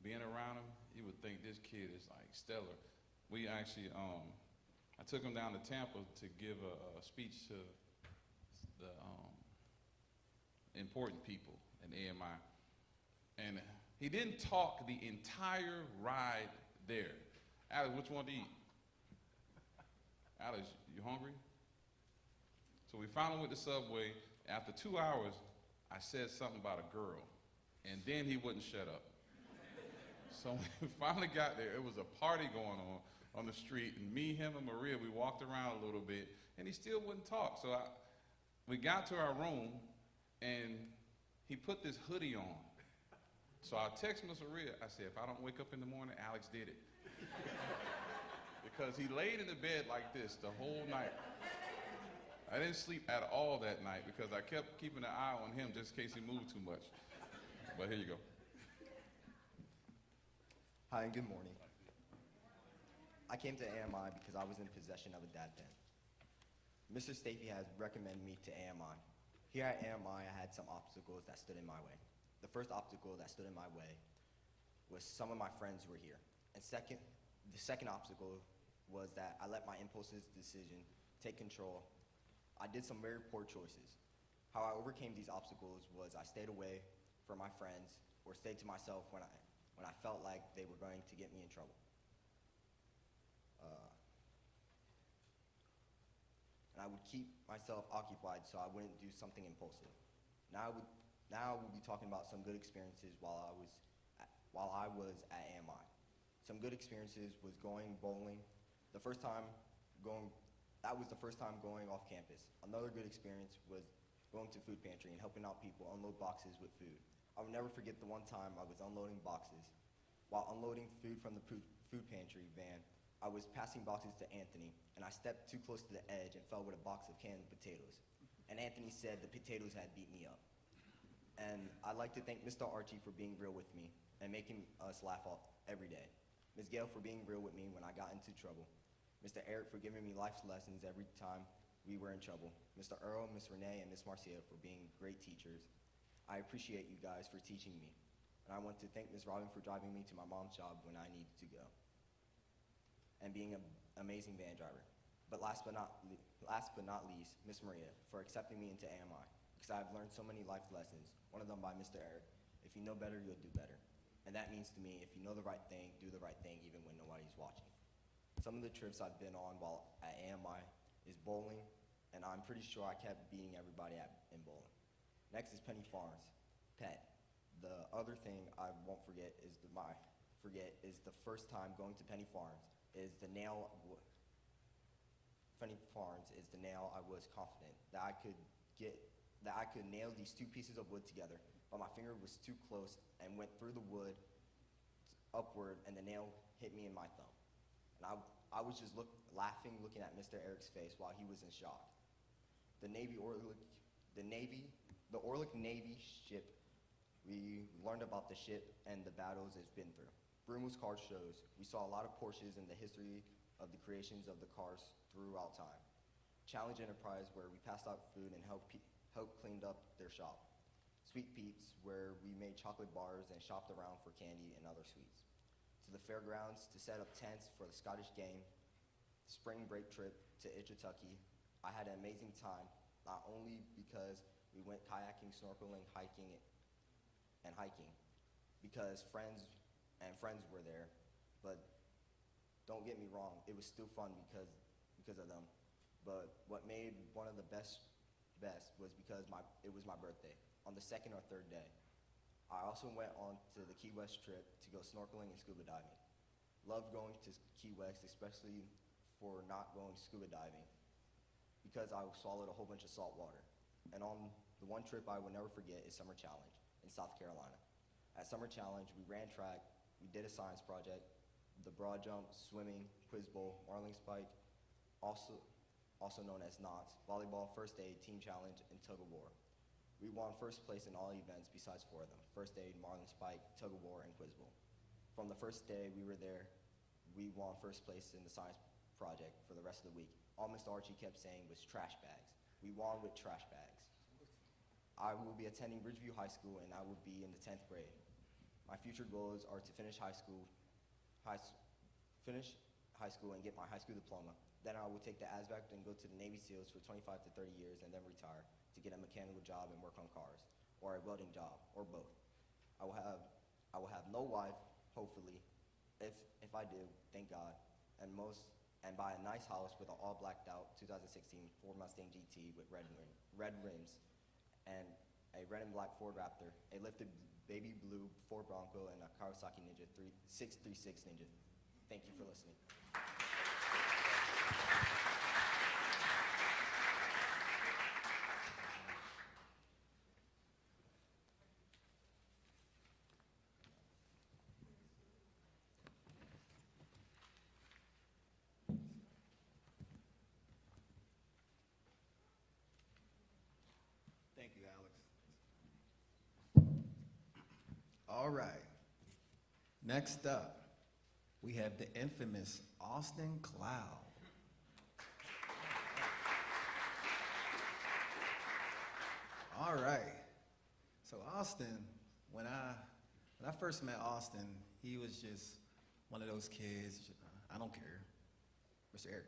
being around him, you would think this kid is like stellar. We actually, I took him down to Tampa to give a speech to the important people in AMI. And he didn't talk the entire ride there. Alex, what you want to eat? Alex, you hungry? So we finally went to Subway. After 2 hours, I said something about a girl, and then he wouldn't shut up. So when we finally got there, it was a party going on the street, and me, him, and Maria, we walked around a little bit, and he still wouldn't talk. So we got to our room, and he put this hoodie on. So I text Miss Maria, I said, if I don't wake up in the morning, Alex did it. Because he laid in the bed like this the whole night. I didn't sleep at all that night because I kept keeping an eye on him just in case he moved too much. But here you go. Hi, and good morning. I came to AMI because I was in possession of a dad pen. Mr. Stafey has recommended me to AMI. Here at AMI, I had some obstacles that stood in my way. The first obstacle that stood in my way was some of my friends who were here. And the second obstacle was that I let my impulsive decision take control. I did some very poor choices. How I overcame these obstacles was I stayed away from my friends or stayed to myself when I felt like they were going to get me in trouble. And I would keep myself occupied so I wouldn't do something impulsive. Now we'll be talking about some good experiences while I was at AMI. Some good experiences was going bowling. That was the first time going off campus. Another good experience was going to food pantry and helping out people unload boxes with food. I will never forget the one time I was unloading boxes. While unloading food from the food pantry van, I was passing boxes to Anthony, and I stepped too close to the edge and fell with a box of canned potatoes. And Anthony said the potatoes had beat me up. And I'd like to thank Mr. Archie for being real with me and making us laugh every day. Ms. Gail for being real with me when I got into trouble. Mr. Eric for giving me life lessons every time we were in trouble. Mr. Earl, Ms. Renee, and Ms. Marcia for being great teachers. I appreciate you guys for teaching me. And I want to thank Ms. Robin for driving me to my mom's job when I needed to go. And being an amazing van driver. But last but not least, Ms. Maria for accepting me into AMI, because I've learned so many life lessons, one of them by Mr. Eric. If you know better, you'll do better. And that means to me, if you know the right thing, do the right thing even when nobody's watching. Some of the trips I've been on while at AMI is bowling, and I'm pretty sure I kept beating everybody in bowling. Next is Penny Farms, pet. The other thing I won't forget is the first time going to Penny Farms. Penny Farms is the nail I was confident that I could nail these two pieces of wood together, but my finger was too close and went through the wood upward, and the nail hit me in my thumb. And I was just laughing, looking at Mr. Eric's face while he was in shock. The Orlick Navy ship, we learned about the ship and the battles it's been through. Brumo's car shows, we saw a lot of Porsches and the history of the creations of the cars throughout time. Challenge Enterprise, where we passed out food and helped cleaned up their shop. Sweet Pete's, where we made chocolate bars and shopped around for candy and other sweets. To the fairgrounds to set up tents for the Scottish game. Spring break trip to Itchitucky. I had an amazing time, not only because we went kayaking, snorkeling, hiking, because friends were there, but don't get me wrong, it was still fun because of them. But what made one of the best was because it was my birthday on the second or third day. I also went on to the Key West trip to go snorkeling and scuba diving. Loved going to Key West, especially for not going scuba diving, because I swallowed a whole bunch of salt water. And on the one trip I will never forget is Summer Challenge in South Carolina. At Summer Challenge, we ran track, we did a science project, the broad jump, swimming, quiz bowl, marling spike, also known as knots, volleyball, first aid, team challenge, and tug of war. We won first place in all events besides 4 of them: first aid, marling spike, tug of war, and quiz bowl. From the first day we were there, we won first place in the science project for the rest of the week. All Mr. Archie kept saying was trash bags. We won with trash bags. I will be attending Ridgeview High School, and I will be in the 10th grade. My future goals are to finish high school and get my high school diploma. Then I will take the ASVAC and go to the Navy SEALs for 25 to 30 years and then retire to get a mechanical job and work on cars, or a welding job, or both. I will have no wife, hopefully. If I do, thank God. And buy a nice house with an all blacked out 2016 Ford Mustang GT with red rims, and a red and black Ford Raptor, a lifted baby blue Ford Bronco, and a Kawasaki Ninja 636 Ninja. Thank you for listening. Thank you, Alex. All right. Next up, we have the infamous Austin Cloud. All right. So Austin, when I When I first met Austin, he was just one of those kids. I don't care, Mr. Eric.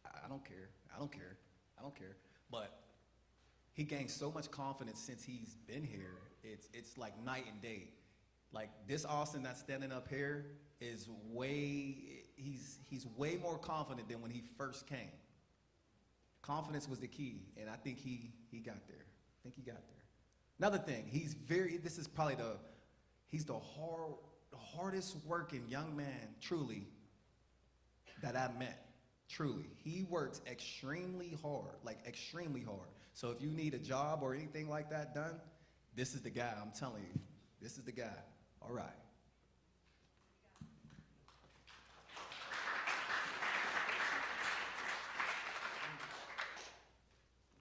I don't care. I don't care. I don't care. But he gained so much confidence since he's been here. It's like night and day. Like this Austin that's standing up here is he's way more confident than when he first came. Confidence was the key, and I think he got there. I think he got there. Another thing, he's the hardest working young man, truly, that I met. Truly. He works extremely hard, like extremely hard. So if you need a job or anything like that done, this is the guy, I'm telling you. This is the guy. All right.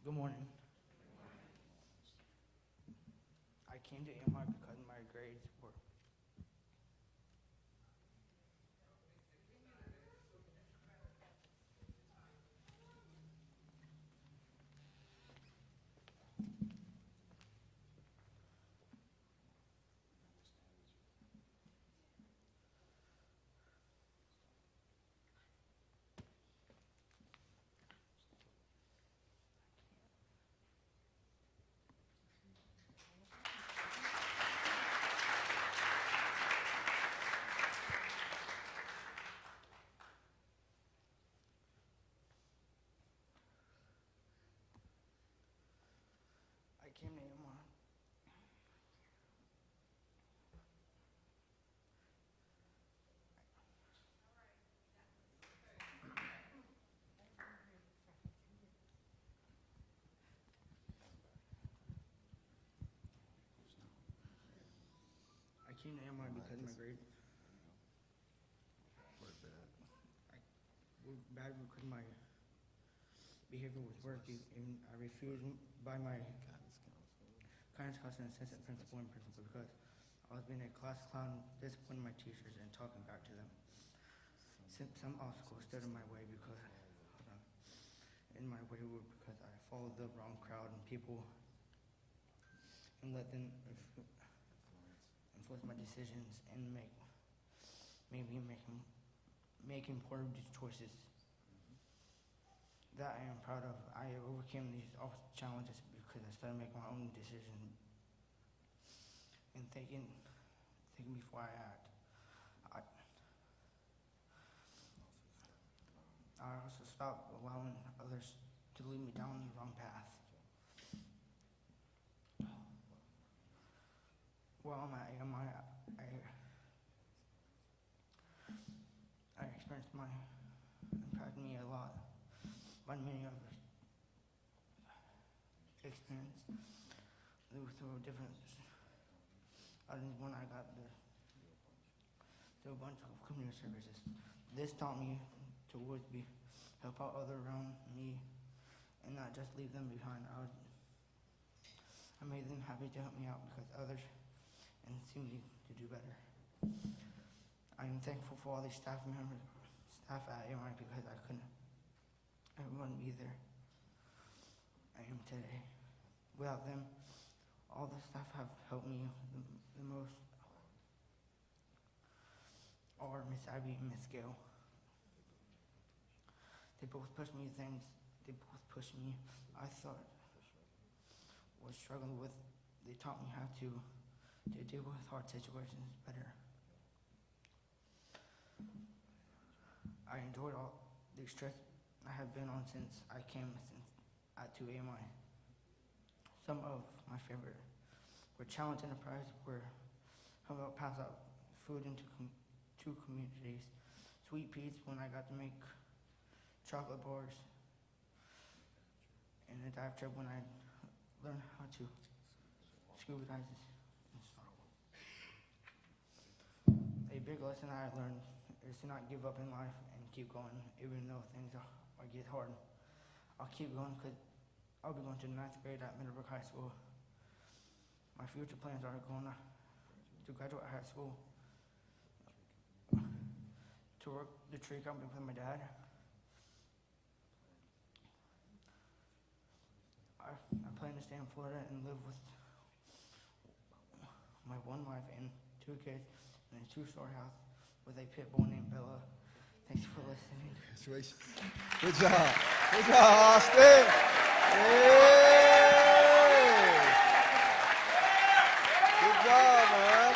Good morning. I came to AMI because my grades were. I came to AMI. I came to AMI because my grades were bad because my behavior was worse, and I refused by my guidance counselor and assistant principal and principal because I was being a class clown, disciplining my teachers and talking back to them. Some obstacles stood in my way because because I followed the wrong crowd and people and let them influence my decisions and maybe making poor choices that I am proud of. I overcame these challenges because I started making my own decisions and thinking before I act. I also stopped allowing others to lead me down the wrong path. While I'm at AMI, I experienced impacted me a lot by many others. Experience through different items when I got through a bunch of community services. This taught me to always help out others around me and not just leave them behind. I made them happy to help me out because others and see me to do better. I am thankful for all these staff at AMI because I wouldn't be there I am today. Without them, all the staff have helped me the most are Miss Abby and Miss Gail. They both pushed me I thought was struggling with. They taught me how to deal with hard situations better. I enjoyed all the stress I have been on since I came to AMI. Some of my favorite were Challenge Enterprise, where how about pass out food into two communities. Sweet Pete's, when I got to make chocolate bars. And the dive trip, when I learned how to scuba dive. A big lesson I learned is to not give up in life and keep going, even though things get hard. I'll keep going because I'll be going to 9th grade at Middlebrook High School. My future plans are going to graduate high school, to work the tree company with my dad. I plan to stay in Florida and live with my one wife and 2 kids in a 2-story house with a pit bull named Bella. Thanks for listening. Congratulations. Good job. Good job, Austin. Yeah. Good job, man.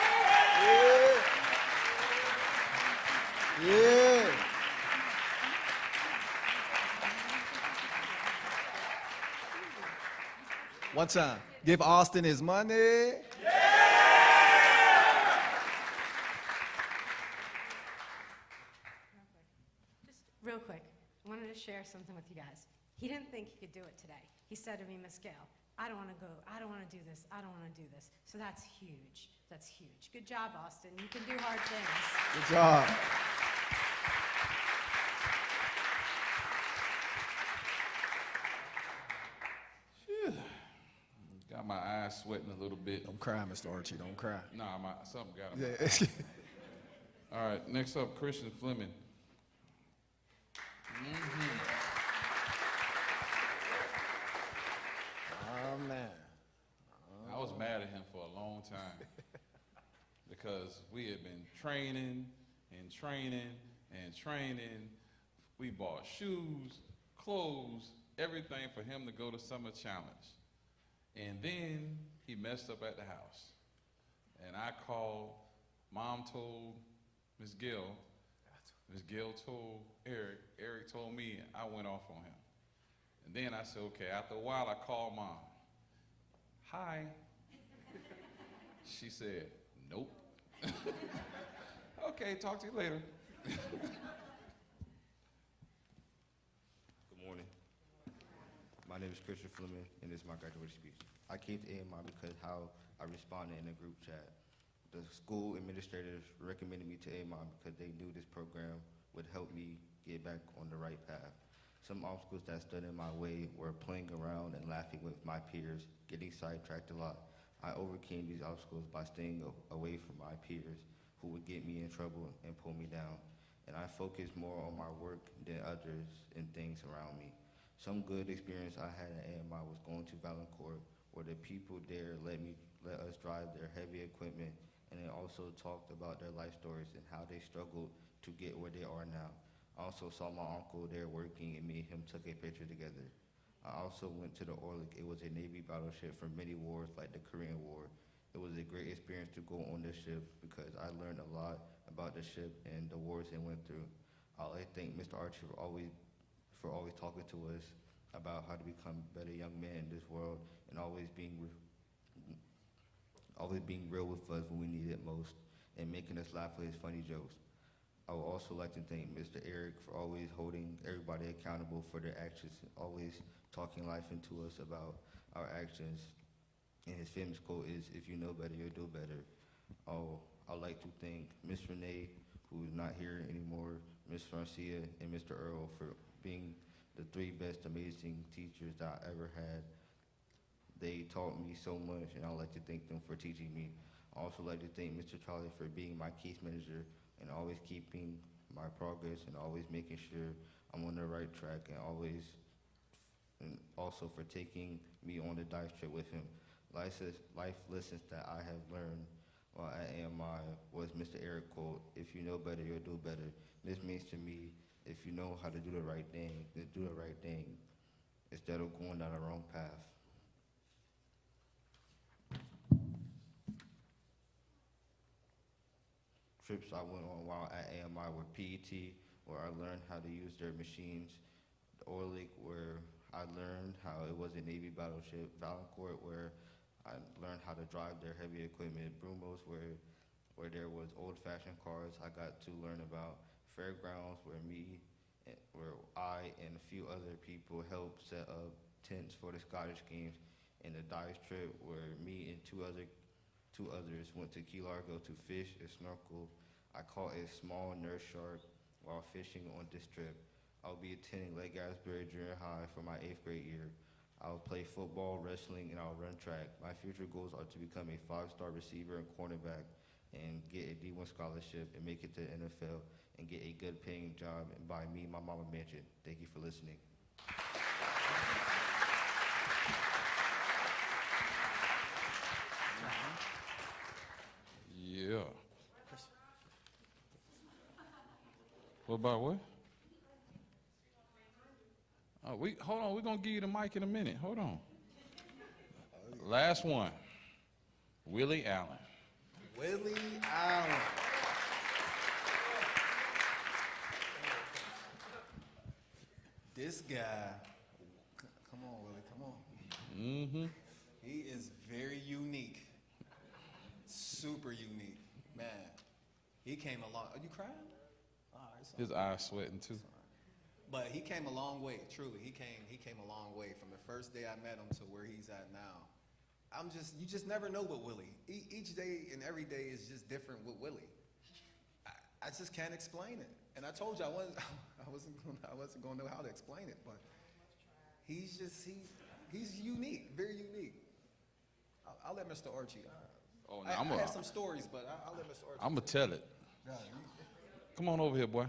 Yeah. Yeah. One time. Give Austin his money. Just real quick, I wanted to share something with you guys. He didn't think he could do it today. He said to me, Miss Gail, I don't want to go, I don't want to do this, I don't want to do this. So that's huge. That's huge. Good job, Austin. You can do hard things. Good job. Got my eyes sweating a little bit. Don't cry, Mr. Archie. Don't cry. Nah, something got him. Yeah. All right, next up, Christian Fleming. Oh, man. I was mad at him for a long time because we had been training and training and training. We bought shoes, clothes, everything for him to go to Summer Challenge. And then he messed up at the house. And I called, Mom told Ms. Gill, Ms. Gill told Eric, Eric told me, I went off on him. And then I said, okay, after a while I called Mom. Hi. She said, nope. Okay, talk to you later. Good morning. My name is Christian Fleming, and this is my graduation speech. I came to AMI because how I responded in a group chat. The school administrators recommended me to AMI because they knew this program would help me get back on the right path. Some obstacles that stood in my way were playing around and laughing with my peers, getting sidetracked a lot. I overcame these obstacles by staying away from my peers who would get me in trouble and pull me down. And I focused more on my work than others and things around me. Some good experience I had at AMI was going to Valancourt, where the people there let us drive their heavy equipment, and they also talked about their life stories and how they struggled to get where they are now. I also saw my uncle there working, and me and him took a picture together. I also went to the Orlik. It was a Navy battleship from many wars like the Korean War. It was a great experience to go on this ship because I learned a lot about the ship and the wars it went through. I'd like to thank Mr. Archer for always talking to us about how to become better young men in this world and always being real with us when we need it most and making us laugh with his funny jokes. I would also like to thank Mr. Eric for always holding everybody accountable for their actions, always talking life into us about our actions. And his famous quote is, if you know better, you'll do better. I'd like to thank Miss Renee, who's not here anymore, Miss Francia, and Mr. Earl for being the 3 best amazing teachers that I ever had. They taught me so much, and I'd like to thank them for teaching me. I also like to thank Mr. Charlie for being my case manager and always keeping my progress and always making sure I'm on the right track and also for taking me on the dive trip with him. Life lessons that I have learned while at AMI was Mr. Eric quote, if you know better, you'll do better. This means to me, if you know how to do the right thing, then do the right thing instead of going down the wrong path. Trips I went on while at AMI were PET, where I learned how to use their machines, the Orlik, where I learned how it was a Navy battleship, Valancourt, where I learned how to drive their heavy equipment, Brumos, where there was old-fashioned cars I got to learn about, Fairgrounds, where I and a few other people helped set up tents for the Scottish games, and the dive trip where me and two others went to Key Largo to fish and snorkel. I caught a small nurse shark while fishing on this trip. I'll be attending Lake Asbury Junior High for my 8th grade year. I'll play football, wrestling, and I'll run track. My future goals are to become a 5-star receiver and cornerback and get a D1 scholarship and make it to the NFL and get a good paying job and buy me and my mama a mansion. Thank you for listening. Yeah. What about what? Hold on, we're gonna give you the mic in a minute. Hold on. Last one. Willie Allen. Willie Allen. This guy, come on, Willie, come on. Mm-hmm. He is very unique. Super unique. Man, he came along. Are you crying? All right, so. His eyes sweating too. But he came a long way, truly. He came a long way from the first day I met him to where he's at now. You just never know with Willie. Each day and every day is just different with Willie. I just can't explain it. And I told you I wasn't going to know how to explain it, but he's unique, very unique. I'll let Mr. Archie. Oh, I have some stories, but I'll let Mr. Archie. I'm gonna tell it. Come on over here, boy.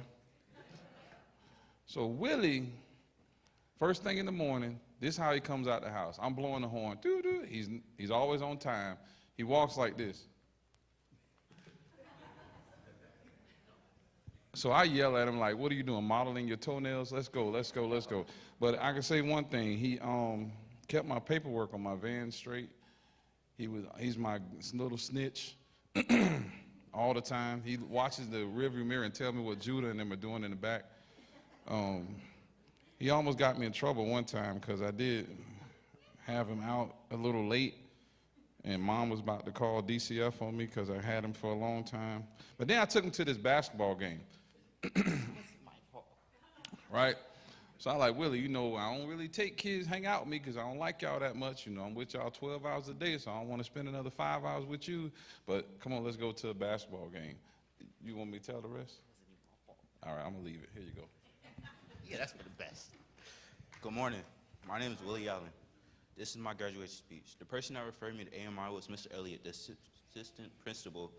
So Willie, first thing in the morning, this is how he comes out the house. I'm blowing the horn. Doo-doo. He's always on time. He walks like this. So I yell at him like, what are you doing, modeling your toenails? Let's go, let's go, let's go. But I can say one thing. He kept my paperwork on my van straight. He's my little snitch all the time. He watches the rearview mirror and tell me what Judah and them are doing in the back. He almost got me in trouble one time because I did have him out a little late, and Mom was about to call DCF on me because I had him for a long time. But then I took him to this basketball game. Right? So I like, Willie, I don't really take kids hang out with me because I don't like y'all that much. I'm with y'all 12 hours a day, so I don't want to spend another 5 hours with you. But come on, let's go to a basketball game. You want me to tell the rest? All right, I'm going to leave it. Here you go. Yeah, that's for the best. Good morning. My name is Willie Allen. This is my graduation speech. The person that referred me to AMI was Mr. Elliott, the assistant principal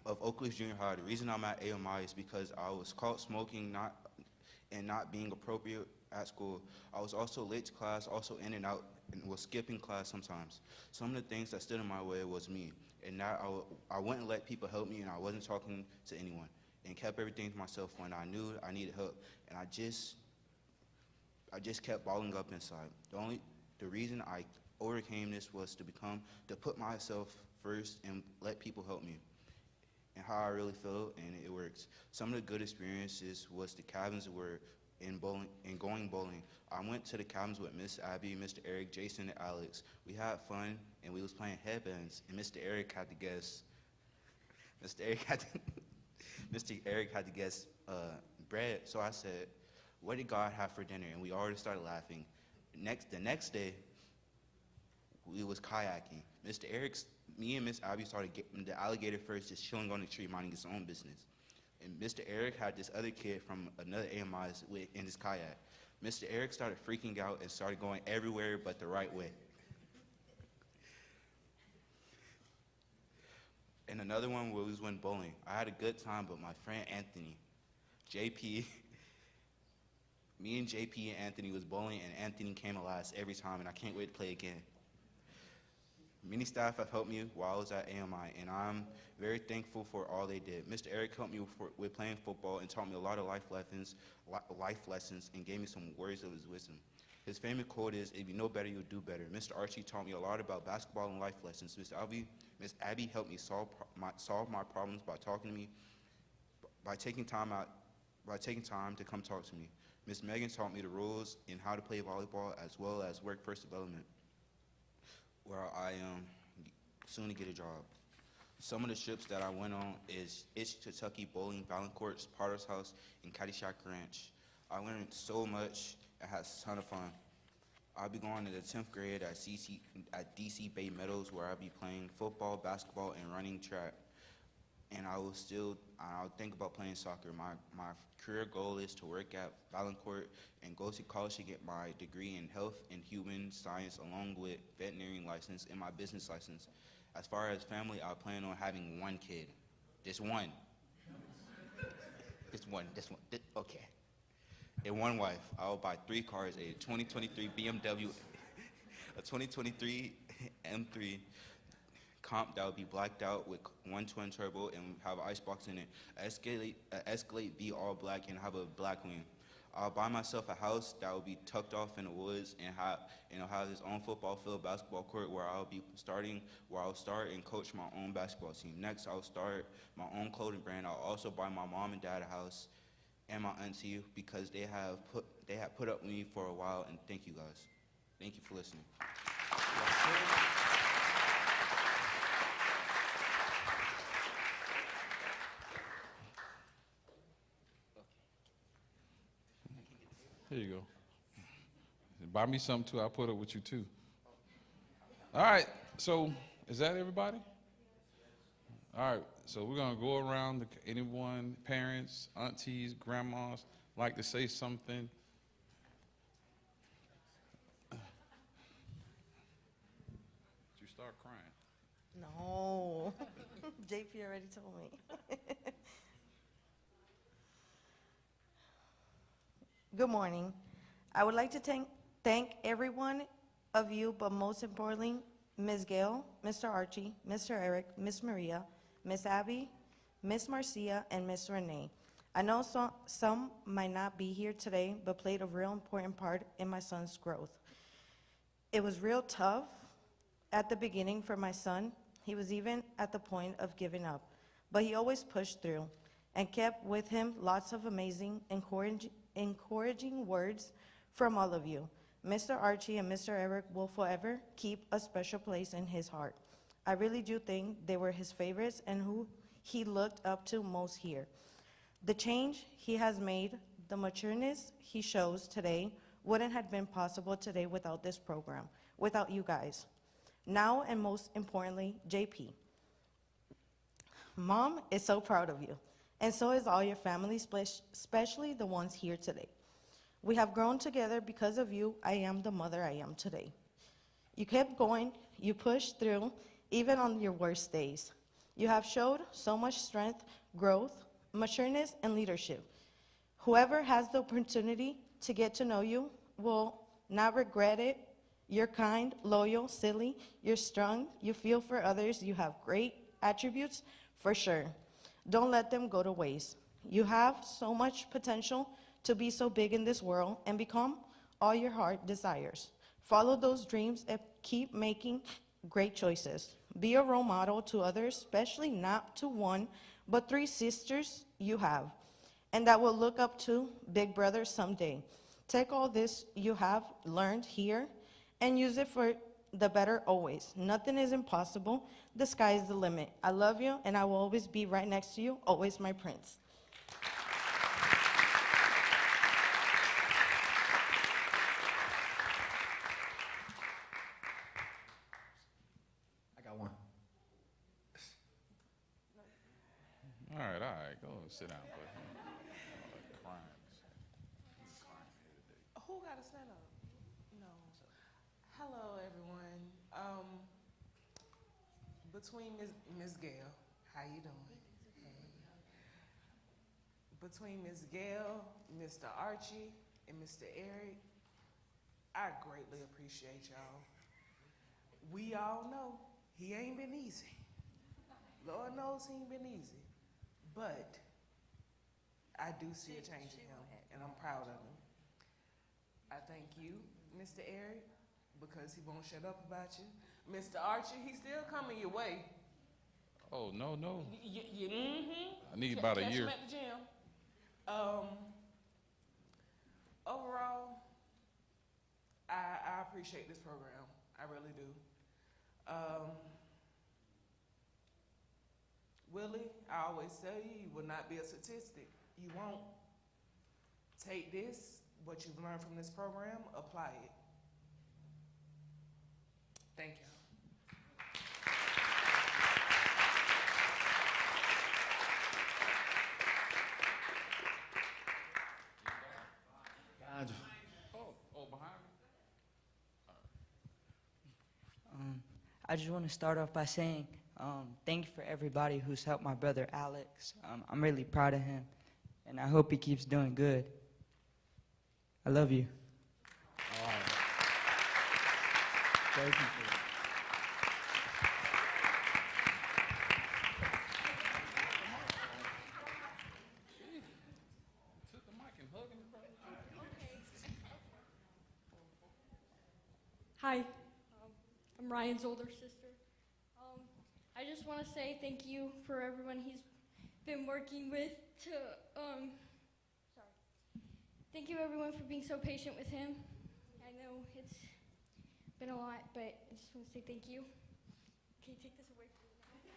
of Oak Cliff Junior High. The reason I'm at AMI is because I was caught smoking and not being appropriate at school. I was also late to class, also in and out, and was skipping class sometimes. Some of the things that stood in my way was me, and that I wouldn't let people help me, and I wasn't talking to anyone, and kept everything to myself when I knew I needed help, and I just kept balling up inside. The reason I overcame this was to put myself first and let people help me, and how I really felt, and it works. Some of the good experiences was the cabins that were in bowling and going bowling. I went to the cabins with Miss Abby, Mr. Eric, Jason, and Alex. We had fun, and we was playing headbands, and Mr. Eric had to guess. Mr. Eric had to guess bread. So I said, "What did God have for dinner?" And we already started laughing. The next day, we was kayaking. Mr. Eric's, me and Miss Abby started getting the alligator first, just chilling on the tree, minding his own business. And Mr. Eric had this other kid from another AMI in his kayak. Mr. Eric started freaking out and started going everywhere but the right way. And another one where we went bowling. I had a good time, but my friend Anthony, JP, me and JP and Anthony was bowling, and Anthony came last every time, and I can't wait to play again. Many staff have helped me while I was at AMI, and I'm very thankful for all they did. Mr. Eric helped me with playing football and taught me a lot of life lessons and gave me some words of his wisdom. His famous quote is, "If you know better, you'll do better." Mr. Archie taught me a lot about basketball and life lessons. Miss Abby helped me solve my problems by talking to me, by taking time to come talk to me. Miss Megan taught me the rules and how to play volleyball, as well as workforce development, where I am soon to get a job. Some of the trips that I went on is Kentucky, Bowling, Valancourt, Potter's House, and Caddyshack Ranch. I learned so much. I had a ton of fun. I'll be going to the 10th grade at DC Bay Meadows, where I'll be playing football, basketball, and running track. And I'll think about playing soccer. My career goal is to work at Valancourt and go to college to get my degree in health and human science, along with veterinary license and my business license. As far as family, I plan on having one kid. Just one. Okay. And one wife. I will buy 3 cars, a 2023 BMW, a 2023 M3 comp that would be blacked out with one twin turbo and have an icebox in it. Escalade be all black and have a black wing. I'll buy myself a house that will be tucked off in the woods and have its own football field, basketball court where I'll start and coach my own basketball team. Next, I'll start my own clothing brand. I'll also buy my mom and dad a house and my auntie because they have put up with me for a while, and thank you guys. Thank you for listening. Here you go. Buy me something too. I'll put up with you too. All right. So is that everybody? All right. So we're gonna go around. Anyone, parents, aunties, grandmas, like to say something? Did you start crying? No. JP already told me. Good morning. I would like to thank every one of you, but most importantly, Ms. Gail, Mr. Archie, Mr. Eric, Ms. Maria, Ms. Abby, Ms. Marcia, and Ms. Renee. I know some might not be here today, but played a real important part in my son's growth. It was real tough at the beginning for my son. He was even at the point of giving up, but he always pushed through and kept with him lots of amazing, encouraging words from all of you. Mr. Archie and Mr. Eric will forever keep a special place in his heart. I really do think they were his favorites and who he looked up to most here. The change he has made, the matureness he shows today, wouldn't have been possible today without this program, without you guys. Now, and most importantly, JP. Mom is so proud of you, and so is all your family, especially the ones here today. We have grown together because of you. I am the mother I am today. You kept going, you pushed through, even on your worst days. You have showed so much strength, growth, matureness, and leadership. Whoever has the opportunity to get to know you will not regret it. You're kind, loyal, silly, you're strong, you feel for others, you have great attributes, for sure. Don't let them go to waste. You have so much potential to be so big in this world and become all your heart desires. Follow those dreams and keep making great choices. Be a role model to others, especially not to one, but 3 sisters you have, and that will look up to big brother someday. Take all this you have learned here and use it for the better always. Nothing is impossible. The sky is the limit. I love you, and I will always be right next to you, always my prince. I got one. All right. Go sit down, buddy. Who got to stand up? No. Hello, everyone. Between Ms. Gail, how you doing? Hey. Between Ms. Gail, Mr. Archie, and Mr. Eric, I greatly appreciate y'all. We all know he ain't been easy. Lord knows he ain't been easy. But I do see a change in him, and I'm proud of him. I thank you, Mr. Eric, because he won't shut up about you. Mr. Archie, he's still coming your way. Oh, no. Mm-hmm. I need about a year. Catch him at the gym. Overall, I appreciate this program. I really do. Willie, I always tell you, you will not be a statistic. You won't. Take this, what you've learned from this program, apply it. Thank you. Behind me? I just want to start off by saying thank you for everybody who's helped my brother Alex. I'm really proud of him, and I hope he keeps doing good. I love you. All right. Thank you for that. Hi, I'm Ryan's older sister. I just want to say thank you for everyone he's been working with to, sorry. Thank you everyone for being so patient with him. I know it's been a lot, but I just want to say thank you. Can you take this away from me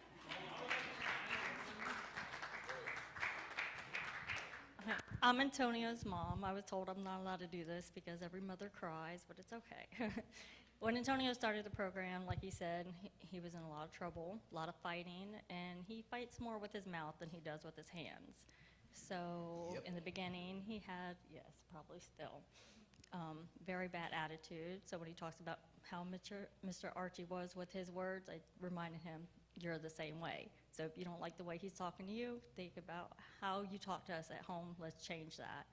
now? I'm Antonio's mom. I was told I'm not allowed to do this because every mother cries, but it's okay. When Antonio started the program, like he said, he was in a lot of trouble, a lot of fighting, and he fights more with his mouth than he does with his hands. So in the beginning, he had, yes, probably still, very bad attitude. So when he talks about how Mr. Archie was with his words, I reminded him, you're the same way. So if you don't like the way he's talking to you, think about how you talk to us at home. Let's change that.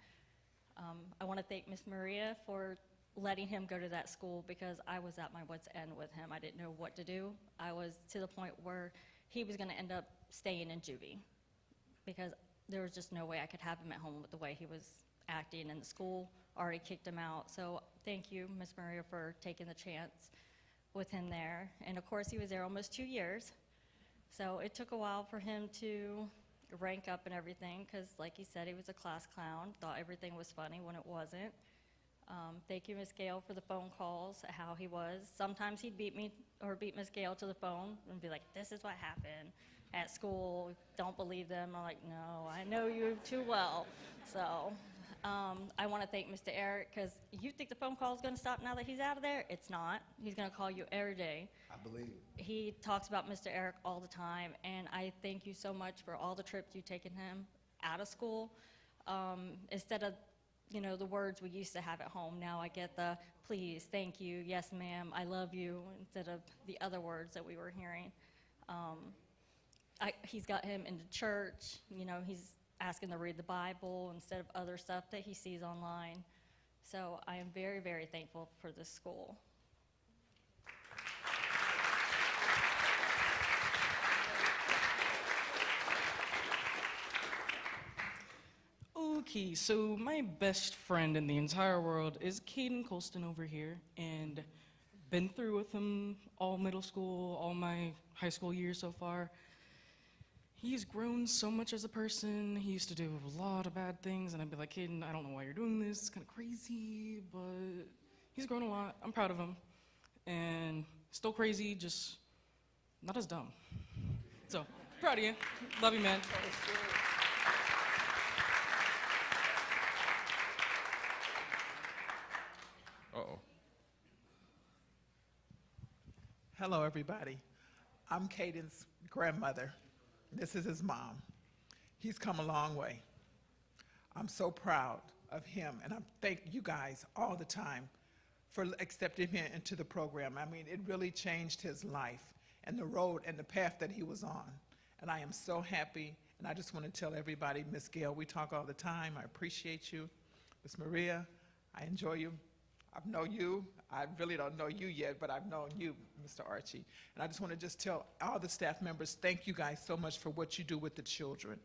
I want to thank Miss Maria for letting him go to that school because I was at my wit's end with him. I didn't know what to do. I was to the point where he was going to end up staying in juvie because there was just no way I could have him at home with the way he was acting, and the school already kicked him out. So thank you, Miss Maria, for taking the chance with him there. And of course, he was there almost 2 years. So it took a while for him to rank up and everything because, like he said, he was a class clown, thought everything was funny when it wasn't. Thank you, Miss Gale, for the phone calls, how he was. Sometimes he'd beat me or beat Miss Gale to the phone and be like, this is what happened at school. Don't believe them. I'm like, no, I know you too well. So I want to thank Mr. Eric because you think the phone call is going to stop now that he's out of there? It's not. He's going to call you every day. I believe. He talks about Mr. Eric all the time, and I thank you so much for all the trips you've taken him out of school. Instead of the words we used to have at home. Now I get the please, thank you, yes ma'am, I love you, instead of the other words that we were hearing. He's got him into church, he's asking to read the Bible instead of other stuff that he sees online. So I am very, very thankful for this school. Okay, so my best friend in the entire world is Caden Colston over here, and been through with him all middle school, all my high school years so far. He's grown so much as a person. He used to do a lot of bad things, and I'd be like, Caden, I don't know why you're doing this. It's kind of crazy, but he's grown a lot. I'm proud of him. And still crazy, just not as dumb. So, proud of you. Love you, man. Uh-oh. Hello, everybody. I'm Caden's grandmother. This is his mom. He's come a long way. I'm so proud of him, and I thank you guys all the time for accepting him into the program. I mean, it really changed his life and the road and the path that he was on. And I am so happy, and I just want to tell everybody, Miss Gail, we talk all the time. I appreciate you. Miss Maria, I enjoy you. I've known you. I really don't know you yet, but I've known you, Mr. Archie. And I just want to just tell all the staff members, thank you guys so much for what you do with the children.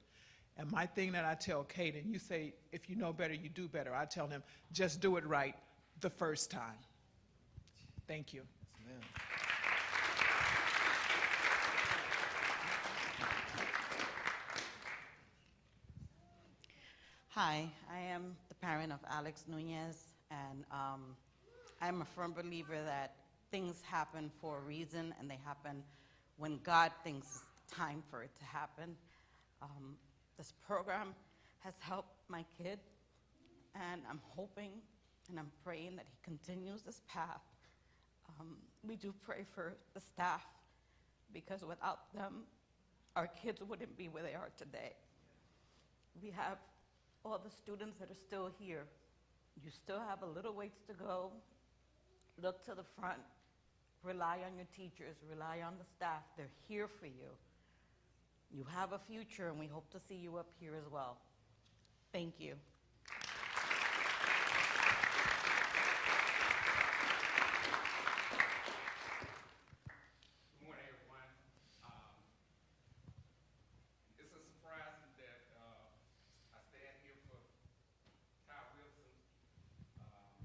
And my thing that I tell Caden, you say, if you know better, you do better. I tell him, just do it right the first time. Thank you. Hi, I am the parent of Alex Nunez, and I'm a firm believer that things happen for a reason, and they happen when God thinks it's time for it to happen. This program has helped my kid, and I'm hoping and I'm praying that he continues this path. We do pray for the staff, because without them, our kids wouldn't be where they are today. We have all the students that are still here. You still have a little ways to go. Look to the front. Rely on your teachers. Rely on the staff. They're here for you. You have a future, and we hope to see you up here as well. Thank you. Good morning, everyone. It's a surprise that I stand here for Ty Wilson.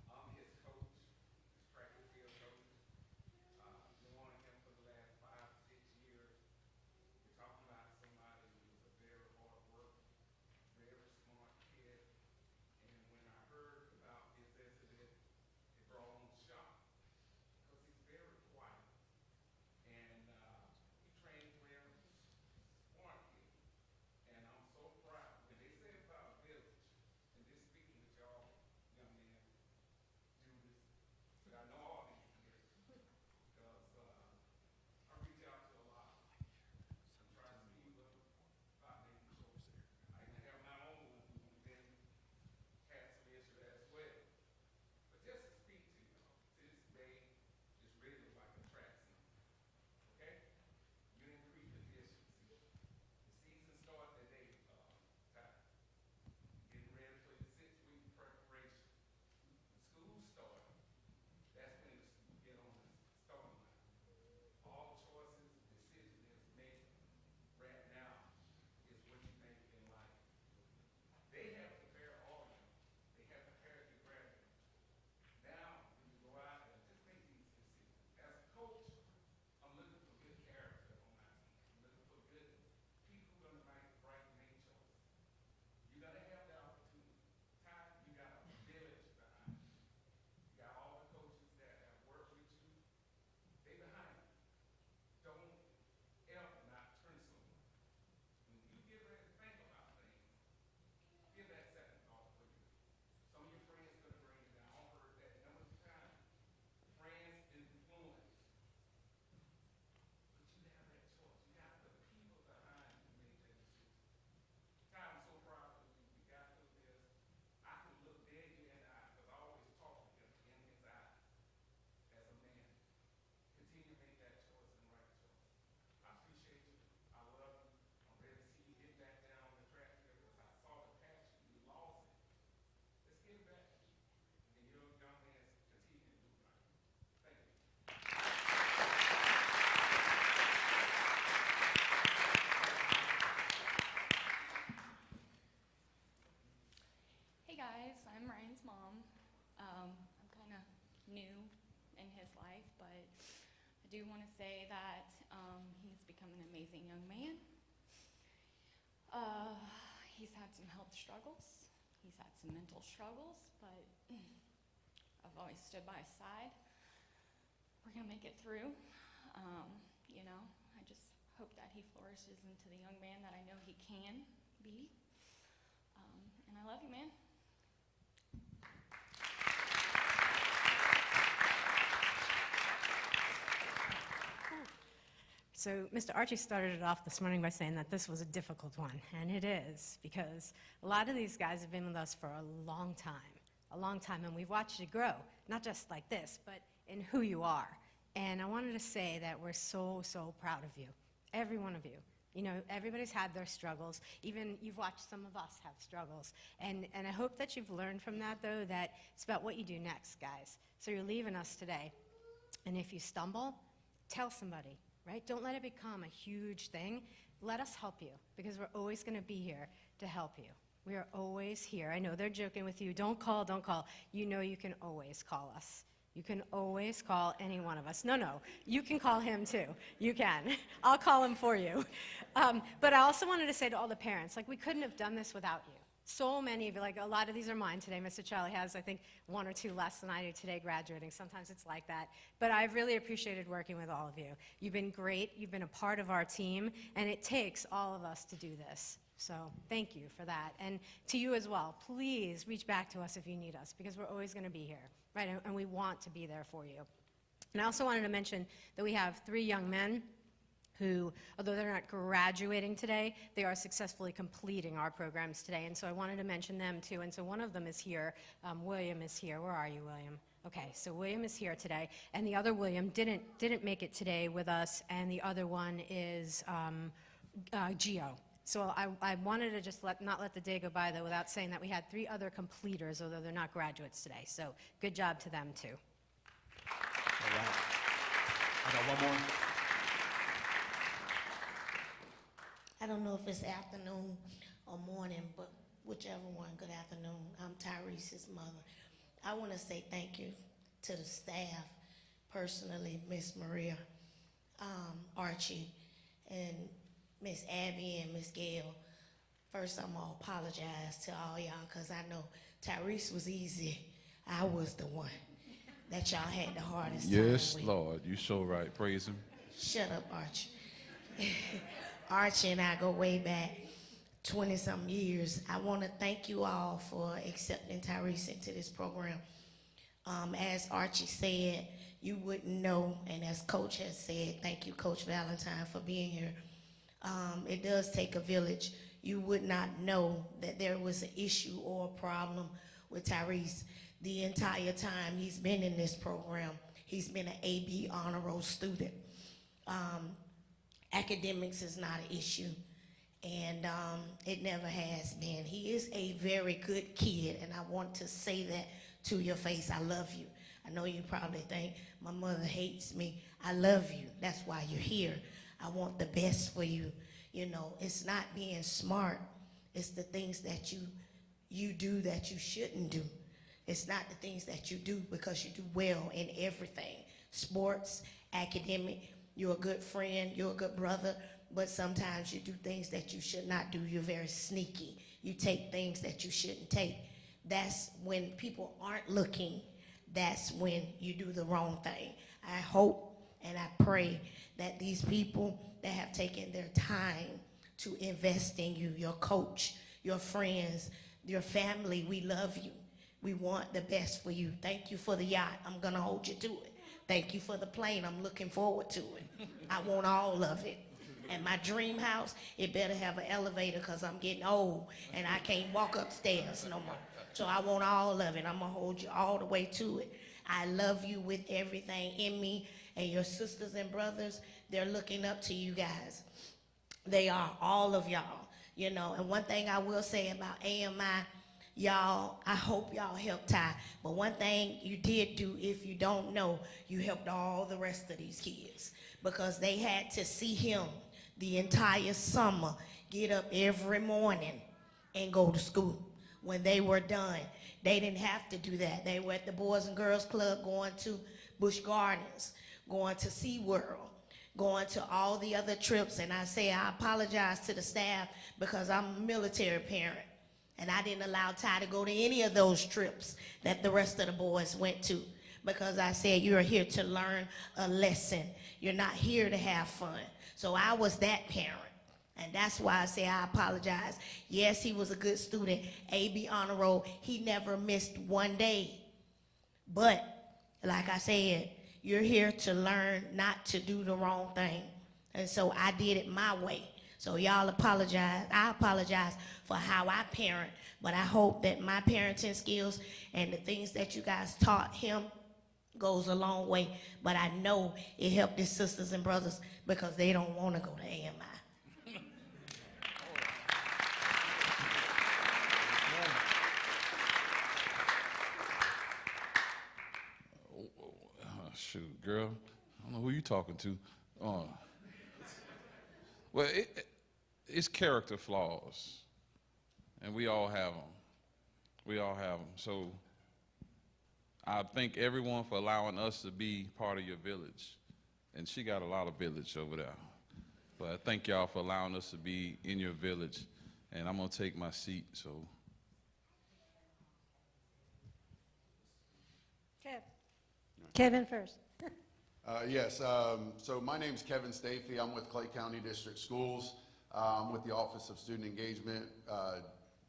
I'm his coach, his track and field coach. his life, but I do want to say that he's become an amazing young man. He's had some health struggles. He's had some mental struggles, but I've always stood by his side. We're going to make it through. You know, I just hope that he flourishes into the young man that I know he can be. And I love you, man. So Mr. Archie started it off this morning by saying that this was a difficult one, and it is, because a lot of these guys have been with us for a long time, and we've watched you grow, not just like this, but in who you are. And I wanted to say that we're so, so proud of you, every one of you. You know, everybody's had their struggles. Even you've watched some of us have struggles. And I hope that you've learned from that, though, that it's about what you do next, guys. So you're leaving us today, and if you stumble, tell somebody. Right? Don't let it become a huge thing. Let us help you, because we're always going to be here to help you. We are always here. I know they're joking with you. Don't call, don't call. You know you can always call us. You can always call any one of us. No, you can call him too. You can. I'll call him for you. But I also wanted to say to all the parents, like, we couldn't have done this without you. So many of you, like a lot of these are mine today. Mr. Charlie has, I think, 1 or 2 less than I do today graduating. Sometimes it's like that. But I've really appreciated working with all of you. You've been great. You've been a part of our team. And it takes all of us to do this. So thank you for that. And to you as well, please reach back to us if you need us, because we're always going to be here, right? And we want to be there for you. And I also wanted to mention that we have 3 young men who, although they're not graduating today, they are successfully completing our programs today. And so I wanted to mention them too. And so one of them is here. William is here. Where are you, William? Okay, so William is here today. And the other William didn't make it today with us. And the other one is Gio. So I wanted to just not let the day go by, though, without saying that we had 3 other completers, although they're not graduates today. So good job to them, too. All right. I got one more. I don't know if it's afternoon or morning, but whichever one, good afternoon. I'm Tyrese's mother. I want to say thank you to the staff, personally, Miss Maria, Archie, and Miss Abby and Miss Gail. First, I'm going to apologize to all y'all, because I know Tyrese was easy. I was the one that y'all had the hardest time with. Yes, Lord, you so right. Praise him. Shut up, Archie. Archie and I go way back 20-something years. I want to thank you all for accepting Tyrese into this program. As Archie said, you wouldn't know, and as Coach has said, thank you, Coach Valentine, for being here. It does take a village. You would not know that there was an issue or a problem with Tyrese the entire time he's been in this program. He's been an AB honor roll student. Academics is not an issue, and it never has been. He is a very good kid, and I want to say that to your face. I love you. I know you probably think my mother hates me. I love you. That's why you're here. I want the best for you. You know, it's not being smart. It's the things that you do that you shouldn't do. It's not the things that you do because you do well in everything. Sports, academic, you're a good friend, you're a good brother, but sometimes you do things that you should not do. You're very sneaky. You take things that you shouldn't take. That's when people aren't looking. That's when you do the wrong thing. I hope and I pray that these people that have taken their time to invest in you, your coach, your friends, your family, we love you. We want the best for you. Thank you for the yacht. I'm going to hold you to it. Thank you for the plane. I'm looking forward to it. I want all of it. And my dream house, it better have an elevator because I'm getting old and I can't walk upstairs no more. So I want all of it. I'm going to hold you all the way to it. I love you with everything in me, and your sisters and brothers, they're looking up to you guys. They are, all of y'all, you know. And one thing I will say about AMI, y'all, I hope y'all helped Ty. But one thing you did do, if you don't know, you helped all the rest of these kids because they had to see him the entire summer get up every morning and go to school. When they were done, they didn't have to do that. They were at the Boys and Girls Club going to Busch Gardens, going to SeaWorld, going to all the other trips. And I say I apologize to the staff because I'm a military parent. And I didn't allow Ty to go to any of those trips that the rest of the boys went to, because I said, you're here to learn a lesson. You're not here to have fun. So I was that parent. And that's why I say I apologize. Yes, he was a good student, AB honor roll. He never missed one day. But like I said, you're here to learn not to do the wrong thing. And so I did it my way. So y'all apologize. I apologize for how I parent, but I hope that my parenting skills and the things that you guys taught him goes a long way. But I know it helped his sisters and brothers because they don't want to go to AMI. Shoot, girl, I don't know who you talking to. Well, it's character flaws, and we all have them. We all have them. So I thank everyone for allowing us to be part of your village. And she got a lot of village over there. But I thank y'all for allowing us to be in your village. And I'm going to take my seat, so. Kevin first. Yes, so my name's Kevin Stafey. I'm with Clay County District Schools. I'm with the Office of Student Engagement.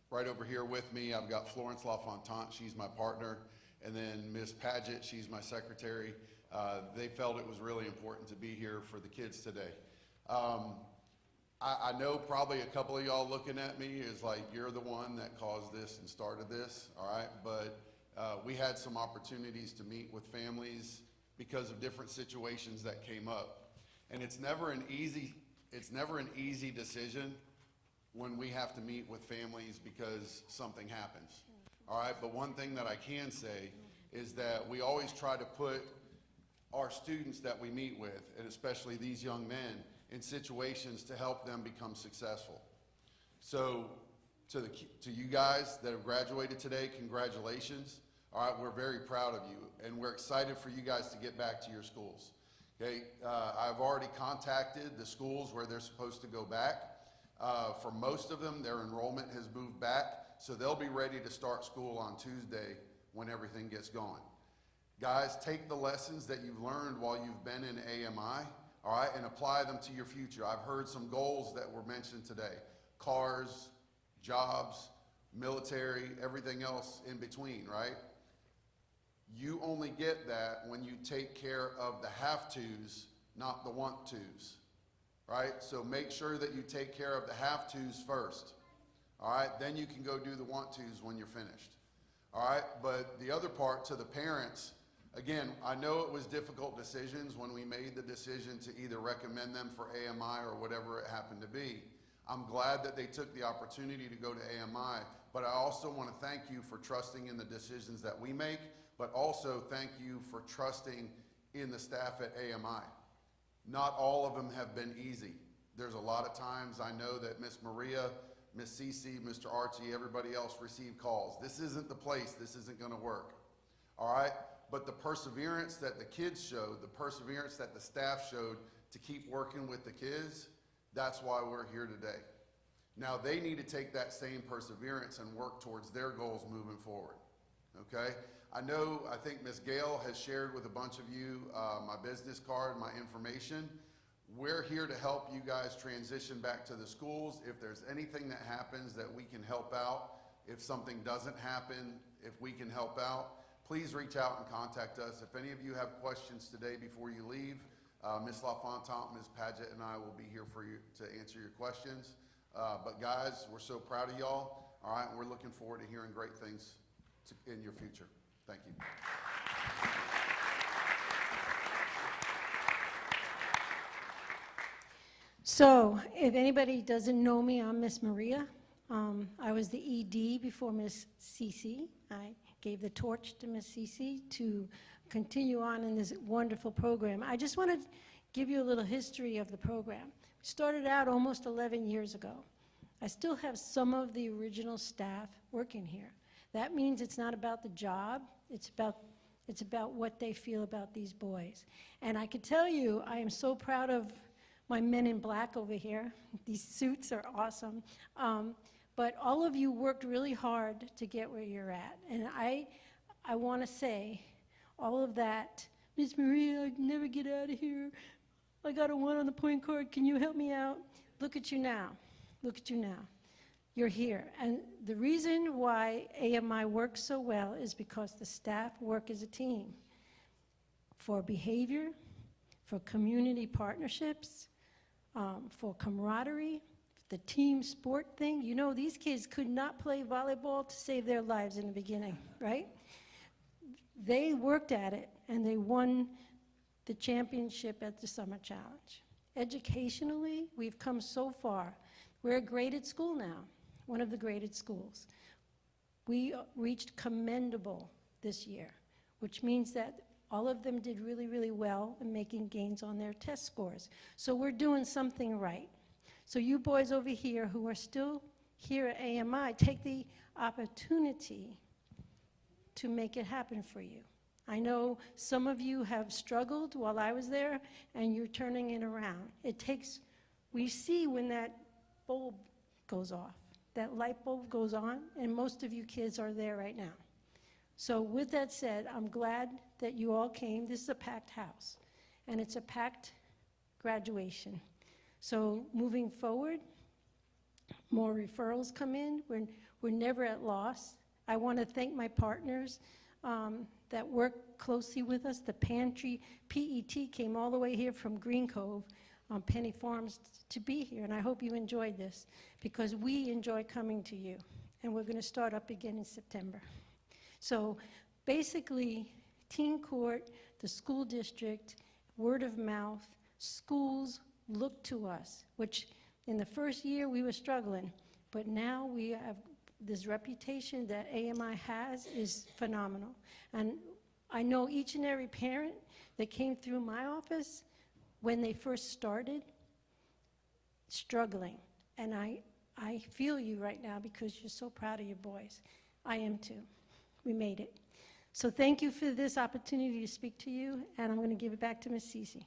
Right over here with me, I've got Florence LaFontant. She's my partner. And then Ms. Paget, she's my secretary. They felt it was really important to be here for the kids today. I know probably a couple of y'all looking at me is like, you're the one that caused this and started this, all right? But we had some opportunities to meet with families because of different situations that came up. And it's never an easy decision when we have to meet with families because something happens. All right, but one thing that I can say is that we always try to put our students that we meet with, and especially these young men, in situations to help them become successful. So to you guys that have graduated today, congratulations. All right, we're very proud of you, and we're excited for you guys to get back to your schools. Okay, I've already contacted the schools where they're supposed to go back. For most of them, their enrollment has moved back, so they'll be ready to start school on Tuesday when everything gets going. Guys, take the lessons that you've learned while you've been in AMI, all right, and apply them to your future. I've heard some goals that were mentioned today: cars, jobs, military, everything else in between, right? You only get that when you take care of the have-tos, not the want-tos, right? So make sure that you take care of the have-tos first, all right? Then you can go do the want-tos when you're finished, all right? But the other part, to the parents, again, I know it was difficult decisions when we made the decision to either recommend them for AMI or whatever it happened to be. I'm glad that they took the opportunity to go to AMI, but I also want to thank you for trusting in the decisions that we make, but also thank you for trusting in the staff at AMI. Not all of them have been easy. There's a lot of times I know that Miss Maria, Miss Cece, Mr. Archie, everybody else received calls. This isn't the place, this isn't gonna work, all right? But the perseverance that the kids showed, the perseverance that the staff showed to keep working with the kids, that's why we're here today. Now they need to take that same perseverance and work towards their goals moving forward, okay? I think Ms. Gale has shared with a bunch of you my business card, my information. We're here to help you guys transition back to the schools. If there's anything that happens that we can help out, if something doesn't happen, if we can help out, please reach out and contact us. If any of you have questions today before you leave, Ms. LaFontant, Ms. Paget, and I will be here for you to answer your questions. But guys, we're so proud of y'all, all right? We're looking forward to hearing great things in your future. Thank you. So, if anybody doesn't know me, I'm Miss Maria. I was the ED before Miss Cece. I gave the torch to Miss Cece to continue on in this wonderful program. I just want to give you a little history of the program. It started out almost 11 years ago. I still have some of the original staff working here. That means it's not about the job, it's It's about what they feel about these boys. And I can tell you, I am so proud of my men in black over here. These suits are awesome. But all of you worked really hard to get where you're at. And I want to say all of that, Miss Maria, I can never get out of here. I got a 1 on the point card. Can you help me out? Look at you now. Look at you now. You're here. And the reason why AMI works so well is because the staff work as a team for behavior, for community partnerships, for camaraderie, the team sport thing. You know, these kids could not play volleyball to save their lives in the beginning, right? They worked at it, and they won the championship at the Summer Challenge. Educationally, we've come so far. We're a graded school now, one of the graded schools. We reached commendable this year, which means that all of them did really, really well in making gains on their test scores. So we're doing something right. So you boys over here who are still here at AMI, take the opportunity to make it happen for you. I know some of you have struggled while I was there, and you're turning it around. It takes, we see when that bulb goes off, that light bulb goes on, and most of you kids are there right now. So with that said, I'm glad that you all came. This is a packed house, and it's a packed graduation. So moving forward, more referrals come in. We're never at loss. I want to thank my partners that work closely with us. The pantry, PET came all the way here from Green Cove on Penny Farms to be here, and I hope you enjoyed this because we enjoy coming to you, and we're going to start up again in September. So basically, teen court, the school district, word of mouth, schools look to us, which in the first year we were struggling, but now we have this reputation that AMI has is phenomenal. And I know each and every parent that came through my office when they first started struggling. And I feel you right now because you're so proud of your boys. I am too. We made it. So thank you for this opportunity to speak to you, and I'm going to give it back to Ms. Cece.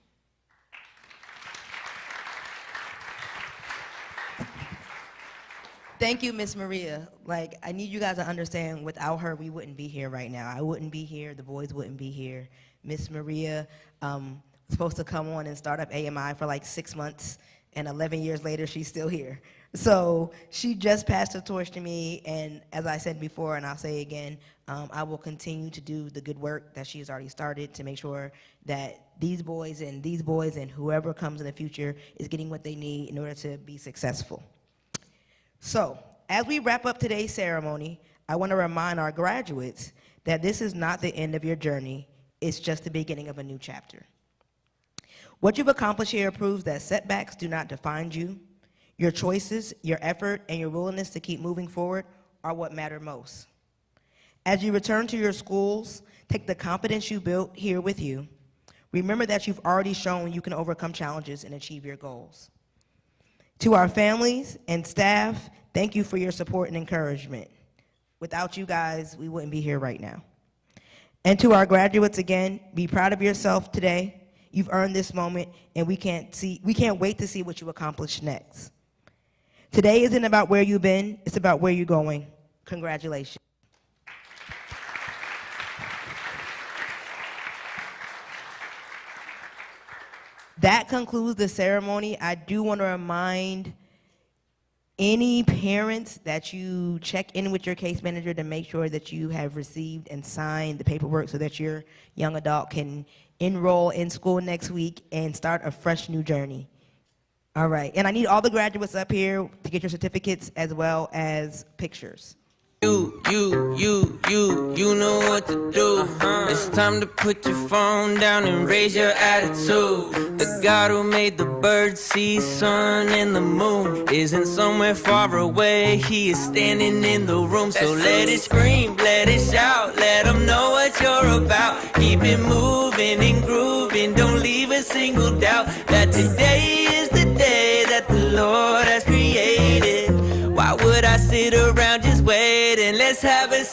Thank you, Miss Maria. Like, I need you guys to understand, without her, we wouldn't be here right now. I wouldn't be here, the boys wouldn't be here. Miss Maria was supposed to come on and start up AMI for like 6 months, and 11 years later, she's still here. So she just passed the torch to me, and as I said before, and I'll say again, I will continue to do the good work that she has already started to make sure that these boys and whoever comes in the future is getting what they need in order to be successful. So, as we wrap up today's ceremony, I want to remind our graduates that this is not the end of your journey, it's just the beginning of a new chapter. What you've accomplished here proves that setbacks do not define you. Your choices, your effort, and your willingness to keep moving forward are what matter most. As you return to your schools, take the confidence you built here with you. Remember that you've already shown you can overcome challenges and achieve your goals. To our families and staff, thank you for your support and encouragement. Without you guys, we wouldn't be here right now. And to our graduates again, be proud of yourself today. You've earned this moment, and we can't wait to see what you accomplish next. Today isn't about where you've been, it's about where you're going. Congratulations. That concludes the ceremony. I do want to remind any parents that you check in with your case manager to make sure that you have received and signed the paperwork so that your young adult can enroll in school next week and start a fresh new journey. All right, and I need all the graduates up here to get your certificates as well as pictures. You know what to do. It's time to put your phone down and raise your attitude. The God who made the birds, sea, sun, and the moon isn't somewhere far away. He is standing in the room. So let it scream, let it shout, let him know what you're about. Keep it moving and grooving, don't leave a single doubt that today is the day that the Lord has created. Why would I sit around just waiting? Let's have a